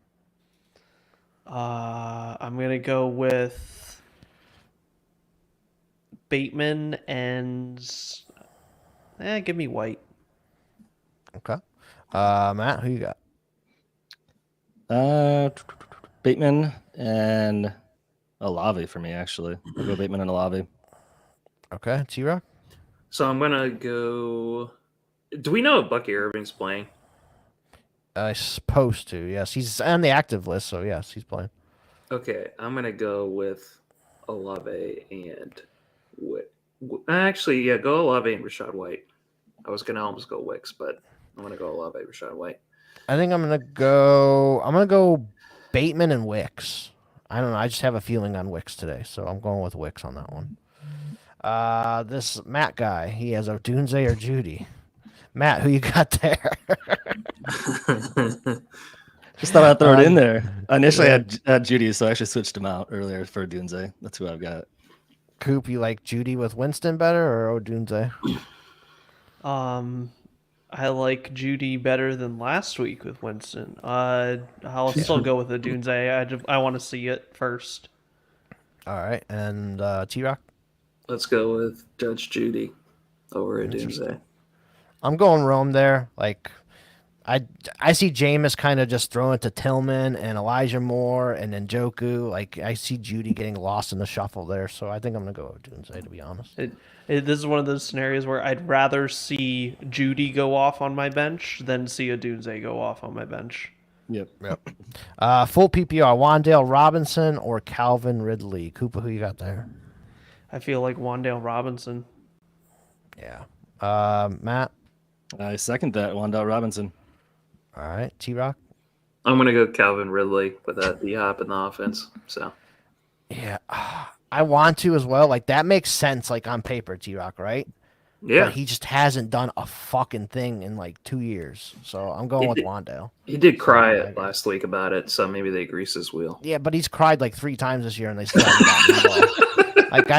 [SPEAKER 4] I'm gonna go with Bateman and give me White.
[SPEAKER 2] Okay. Matt, who you got?
[SPEAKER 5] Bateman and Olave for me, actually. I'll go Bateman and Olave.
[SPEAKER 2] Okay, T-Rock?
[SPEAKER 3] So I'm going to go... Do we know if Bucky Irving's playing?
[SPEAKER 2] Supposed to, yes. He's on the active list, so yes, he's playing.
[SPEAKER 3] Okay, I'm going to go with Olave and... Actually, yeah, go Olave and Rashad White. I was going to almost go Wicks, but I'm going to go Olave, Rashad White.
[SPEAKER 2] I think I'm gonna go Bateman and Wicks. I don't know. I just have a feeling on Wicks today, so I'm going with Wicks on that one. This Matt guy, he has Odunze or Judy. Matt, who you got there?
[SPEAKER 5] Just thought I'd throw it in there. Initially, I had Judy, so I actually switched him out earlier for Odunze. That's who I've got.
[SPEAKER 2] Coop, you like Judy with Winston better or Odunze?
[SPEAKER 4] I like Judy better than last week with Winston. I'll still go with Odunze. I want to see it first.
[SPEAKER 2] All right, and T-Rock?
[SPEAKER 3] Let's go with Judge Judy over Odunze.
[SPEAKER 2] I'm going Rome there. Like, I see Jameis kind of just throwing it to Tillman and Elijah Moore and then Njoku. Like, I see Judy getting lost in the shuffle there, so I think I'm going to go Odunze, to be honest.
[SPEAKER 4] This is one of those scenarios where I'd rather see Judy go off on my bench than see Odunze go off on my bench.
[SPEAKER 5] Yep.
[SPEAKER 2] Full PPR, Wan'Dale Robinson or Calvin Ridley? Koopa, who you got there?
[SPEAKER 4] I feel like Wan'Dale Robinson.
[SPEAKER 2] Yeah. Matt?
[SPEAKER 5] I second that. Wan'Dale Robinson.
[SPEAKER 2] All right. T-Rock?
[SPEAKER 3] I'm going to go Calvin Ridley with that D-Hop in the offense. So,
[SPEAKER 2] yeah. I want to as well. Like, that makes sense, like, on paper, T-Rock, right?
[SPEAKER 3] yeah.
[SPEAKER 2] But he just hasn't done a fucking thing in, like, 2 years. So I'm going with Wan'Dale.
[SPEAKER 3] He did cry last week about it, so maybe they grease his wheel.
[SPEAKER 2] Yeah, but he's cried, like, 3 times this year, and they still haven't gotten the ball. Like,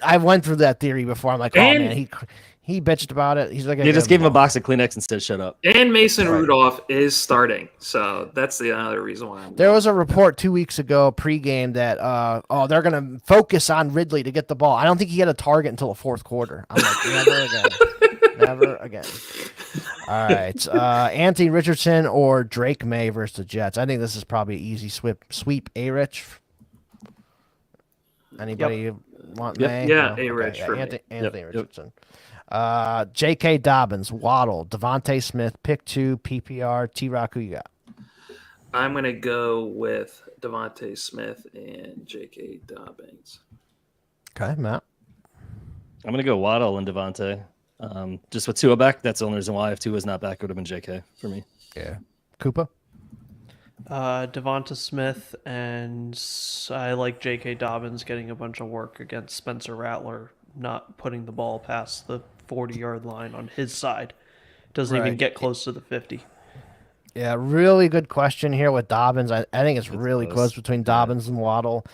[SPEAKER 2] I went through that theory before. I'm like, oh, man, he bitched about it. He's like,
[SPEAKER 5] You just gave him a box of Kleenex and said, shut up.
[SPEAKER 3] And Mason Rudolph is starting, so that's the other reason why I'm
[SPEAKER 2] There was a report 2 weeks ago pregame that they're gonna focus on Ridley to get the ball. I don't think he had a target until the fourth quarter. I'm like, never again, never again. All right, Anthony Richardson or Drake May versus the Jets. I think this is probably an easy sweep. A-Rich. Anybody want May?
[SPEAKER 3] Yeah,
[SPEAKER 2] No?
[SPEAKER 3] A-Rich for me.
[SPEAKER 2] Anthony Richardson. J.K. Dobbins, Waddle, Devontae Smith, pick 2, PPR. T-Rock, who you got?
[SPEAKER 3] I'm going to go with Devontae Smith and J.K. Dobbins.
[SPEAKER 2] Okay, Matt.
[SPEAKER 5] I'm going to go Waddle and Devontae. Just with Tua back, that's the only reason why. If Tua was not back, it would have been J.K. for me.
[SPEAKER 2] Yeah. Koopa?
[SPEAKER 4] Devonta Smith, and I like J.K. Dobbins getting a bunch of work against Spencer Rattler, not putting the ball past the 40-yard line on his side. Doesn't even get close to the 50.
[SPEAKER 2] Yeah, really good question here with Dobbins. I think it's really close between Dobbins and Waddle.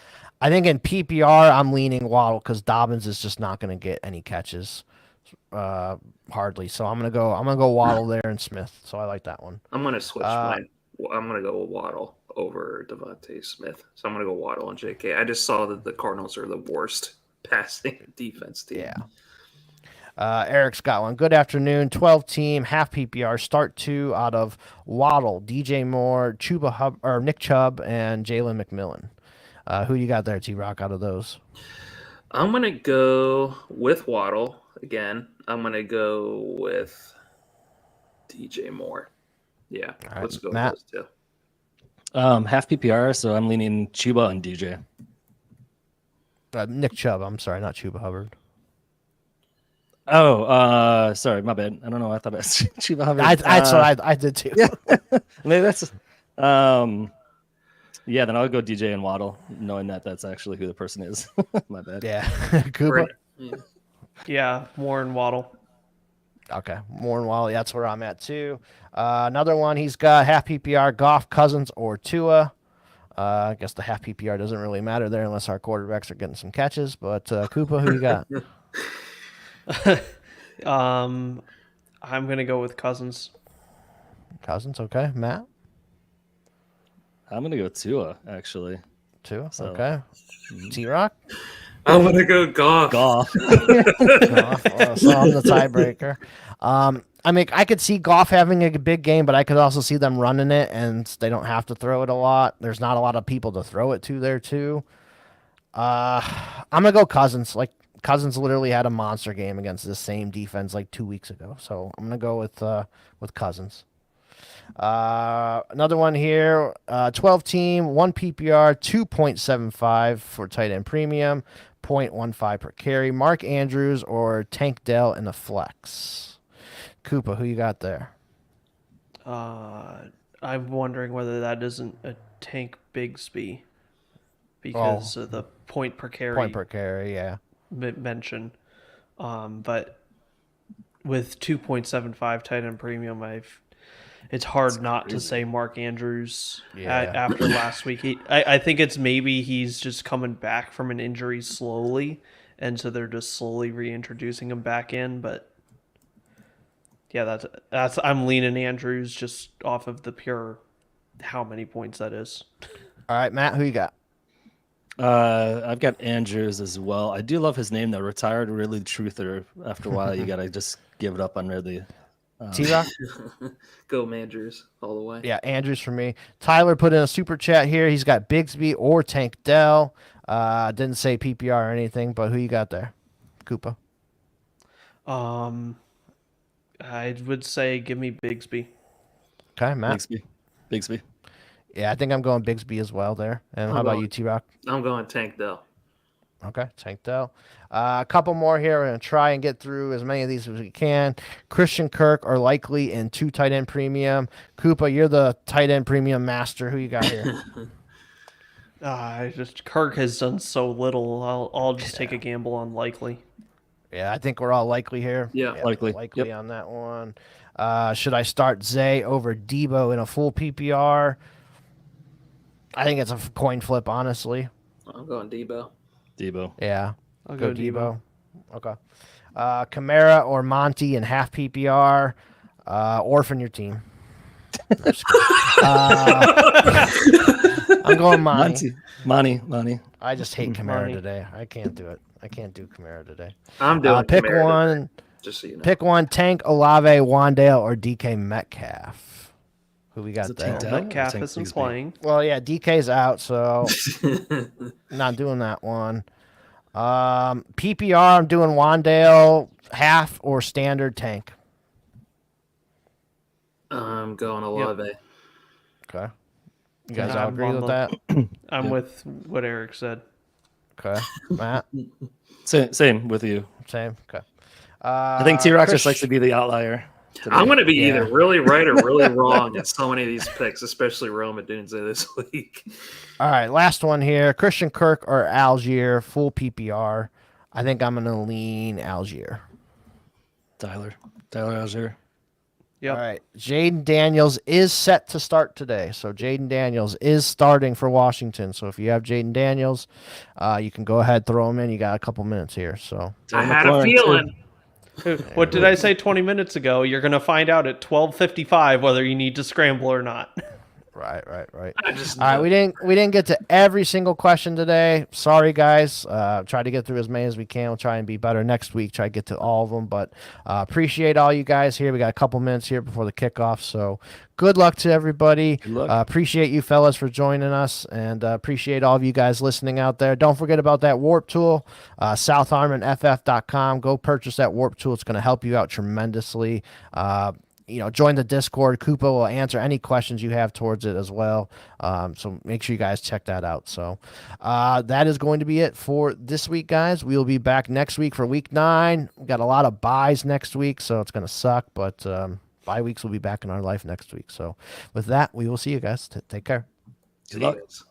[SPEAKER 2] I think in PPR, I'm leaning Waddle because Dobbins is just not going to get any catches, hardly. So I'm gonna go Waddle there and Smith. So I like that one.
[SPEAKER 3] I'm gonna switch mine. I'm gonna go with Waddle over Devontae Smith. So I'm gonna go Waddle and JK. I just saw that the Cardinals are the worst passing defense team.
[SPEAKER 2] Yeah. Eric's got one. Good afternoon. 12 team, half PPR. Start 2 out of Waddle, DJ Moore, Nick Chubb, and Jalen McMillan. Who you got there, T-Rock, out of those?
[SPEAKER 3] I'm going to go with Waddle again. I'm going to go with DJ Moore. Yeah,
[SPEAKER 2] right,
[SPEAKER 3] let's go
[SPEAKER 2] Matt?
[SPEAKER 3] with those two.
[SPEAKER 5] Half PPR, so I'm leaning Chuba and DJ.
[SPEAKER 2] Nick Chubb. I'm sorry, not Chuba Hubbard.
[SPEAKER 5] Oh, sorry, my bad. I don't know. I thought it was Chuba Hubbard.
[SPEAKER 2] I did too.
[SPEAKER 5] Yeah, maybe that's. Yeah, then I'll go DJ and Waddle, knowing that that's actually who the person is. My bad.
[SPEAKER 2] Yeah. Cooper.
[SPEAKER 4] Yeah, Warren Waddle.
[SPEAKER 2] Okay, Moore and Waddle. That's where I'm at too. Another one. He's got half PPR: Goff, Cousins, or Tua. I guess the half PPR doesn't really matter there unless our quarterbacks are getting some catches. But Koopa, who you got?
[SPEAKER 4] I'm gonna go with Cousins.
[SPEAKER 2] Cousins. Okay, Matt.
[SPEAKER 5] I'm gonna go Tua actually.
[SPEAKER 2] Tua.
[SPEAKER 5] So-
[SPEAKER 2] Okay. T-Rock.
[SPEAKER 3] I'm going to go Goff.
[SPEAKER 5] Goff.
[SPEAKER 2] So I'm the tiebreaker. I mean, I could see Goff having a big game, but I could also see them running it, and they don't have to throw it a lot. There's not a lot of people to throw it to there too. I'm gonna go Cousins. Like Cousins literally had a monster game against this same defense like 2 weeks ago, so I'm gonna go with Cousins. Another one here, 12 team, 1 PPR, 2.75 for tight end premium, 0.15 per carry. Mark Andrews or Tank Dell in the flex. Koopa, who you got there?
[SPEAKER 4] I'm wondering whether that isn't a Tank Bigsby because of the point per carry.
[SPEAKER 2] Point per carry, yeah.
[SPEAKER 4] Mention. But with 2.75 tight end premium, it's hard not to say Mark Andrews after last week. I think it's maybe he's just coming back from an injury slowly, and so they're just slowly reintroducing him back in. But yeah, that's I'm leaning Andrews just off of the pure how many points that is.
[SPEAKER 2] All right, Matt, who you got?
[SPEAKER 5] I've got Andrews as well. I do love his name though. Retired Ridley Truther. After a while, you gotta just give it up on Ridley.
[SPEAKER 2] T-Rock?
[SPEAKER 3] Go Mandrews all the way.
[SPEAKER 2] Yeah, Andrews for me. Tyler put in a super chat here. He's got Bigsby or Tank Dell. Didn't say PPR or anything, but who you got there? Koopa.
[SPEAKER 4] I would say give me Bigsby.
[SPEAKER 2] Okay, Matt.
[SPEAKER 5] Bigsby.
[SPEAKER 2] Yeah, I think I'm going Bigsby as well there. And how about you, T-Rock?
[SPEAKER 3] I'm going Tank Dell.
[SPEAKER 2] Okay, Tank Dell. A couple more here. We're going to try and get through as many of these as we can. Christian Kirk or likely in 2 tight end premium. Koopa, you're the tight end premium master. Who you got here?
[SPEAKER 4] Kirk has done so little. I'll just take a gamble on likely.
[SPEAKER 2] Yeah, I think we're all likely here.
[SPEAKER 3] Yeah.
[SPEAKER 5] Likely.
[SPEAKER 2] Likely on that one. Should I start Zay over Debo in a full PPR? I think it's a coin flip, honestly.
[SPEAKER 3] I'm going Debo.
[SPEAKER 2] Yeah.
[SPEAKER 4] I'll go Debo.
[SPEAKER 2] Okay. Kamara or Monty in half PPR. Orphan your team. I'm going Monty.
[SPEAKER 5] Monty.
[SPEAKER 2] I just hate Kamara
[SPEAKER 4] Monty.
[SPEAKER 2] today. I can't do it. I can't do Kamara today.
[SPEAKER 3] I'm doing
[SPEAKER 2] Pick
[SPEAKER 3] Kamara
[SPEAKER 2] one.
[SPEAKER 3] today, just so you know.
[SPEAKER 2] Pick one. Tank, Olave, Wandale, or DK Metcalf. Who we got
[SPEAKER 5] Is it
[SPEAKER 2] there?
[SPEAKER 5] Tank Dell?
[SPEAKER 4] Metcalf
[SPEAKER 5] Tank
[SPEAKER 4] isn't
[SPEAKER 5] Bigsby.
[SPEAKER 4] playing.
[SPEAKER 2] Well, yeah, DK's out, so not doing that one. PPR, I'm doing Wandale, half or standard Tank.
[SPEAKER 3] I'm going Olave.
[SPEAKER 2] Okay. You guys
[SPEAKER 4] Yeah,
[SPEAKER 2] all
[SPEAKER 4] I'm
[SPEAKER 2] agree
[SPEAKER 4] on
[SPEAKER 2] with
[SPEAKER 4] the-
[SPEAKER 2] that?
[SPEAKER 4] I'm with what Eric said.
[SPEAKER 2] Okay. Matt?
[SPEAKER 5] Same with you.
[SPEAKER 2] Same? Okay.
[SPEAKER 5] I think T-Rock just likes to be the outlier. today.
[SPEAKER 3] I'm going to be
[SPEAKER 2] Yeah.
[SPEAKER 3] either really right or really wrong in so many of these picks, especially Rome and Dunze this week.
[SPEAKER 2] All right, last one here. Christian Kirk or Algier, full PPR. I think I'm going to lean Algier.
[SPEAKER 5] Tyler Algier.
[SPEAKER 4] Yep.
[SPEAKER 2] All right. Jayden Daniels is set to start today. So Jayden Daniels is starting for Washington. So if you have Jayden Daniels, you can go ahead, throw him in. You got a couple minutes here. So
[SPEAKER 3] I had a feeling.
[SPEAKER 4] What did I say 20 minutes ago? You're going to find out at 12:55 whether you need to scramble or not.
[SPEAKER 2] Right.
[SPEAKER 3] I just
[SPEAKER 2] All right, we didn't get to every single question today. Sorry, guys. Try to get through as many as we can. We'll try and be better next week. Try to get to all of them. But appreciate all you guys here. We got a couple minutes here before the kickoff. So good luck to everybody.
[SPEAKER 5] Good luck.
[SPEAKER 2] Appreciate you fellas for joining us, and appreciate all of you guys listening out there. Don't forget about that WoRP tool, SouthHarmonFF.com. Go purchase that WoRP tool. It's going to help you out tremendously. Join the Discord. Koopa will answer any questions you have towards it as well. So make sure you guys check that out. So that is going to be it for this week, guys. We will be back next week for week 9. We got a lot of buys next week, so it's going to suck, but bye weeks will be back in our life next week. So with that, we will see you guys. Take care.
[SPEAKER 5] Good luck.
[SPEAKER 3] Yes.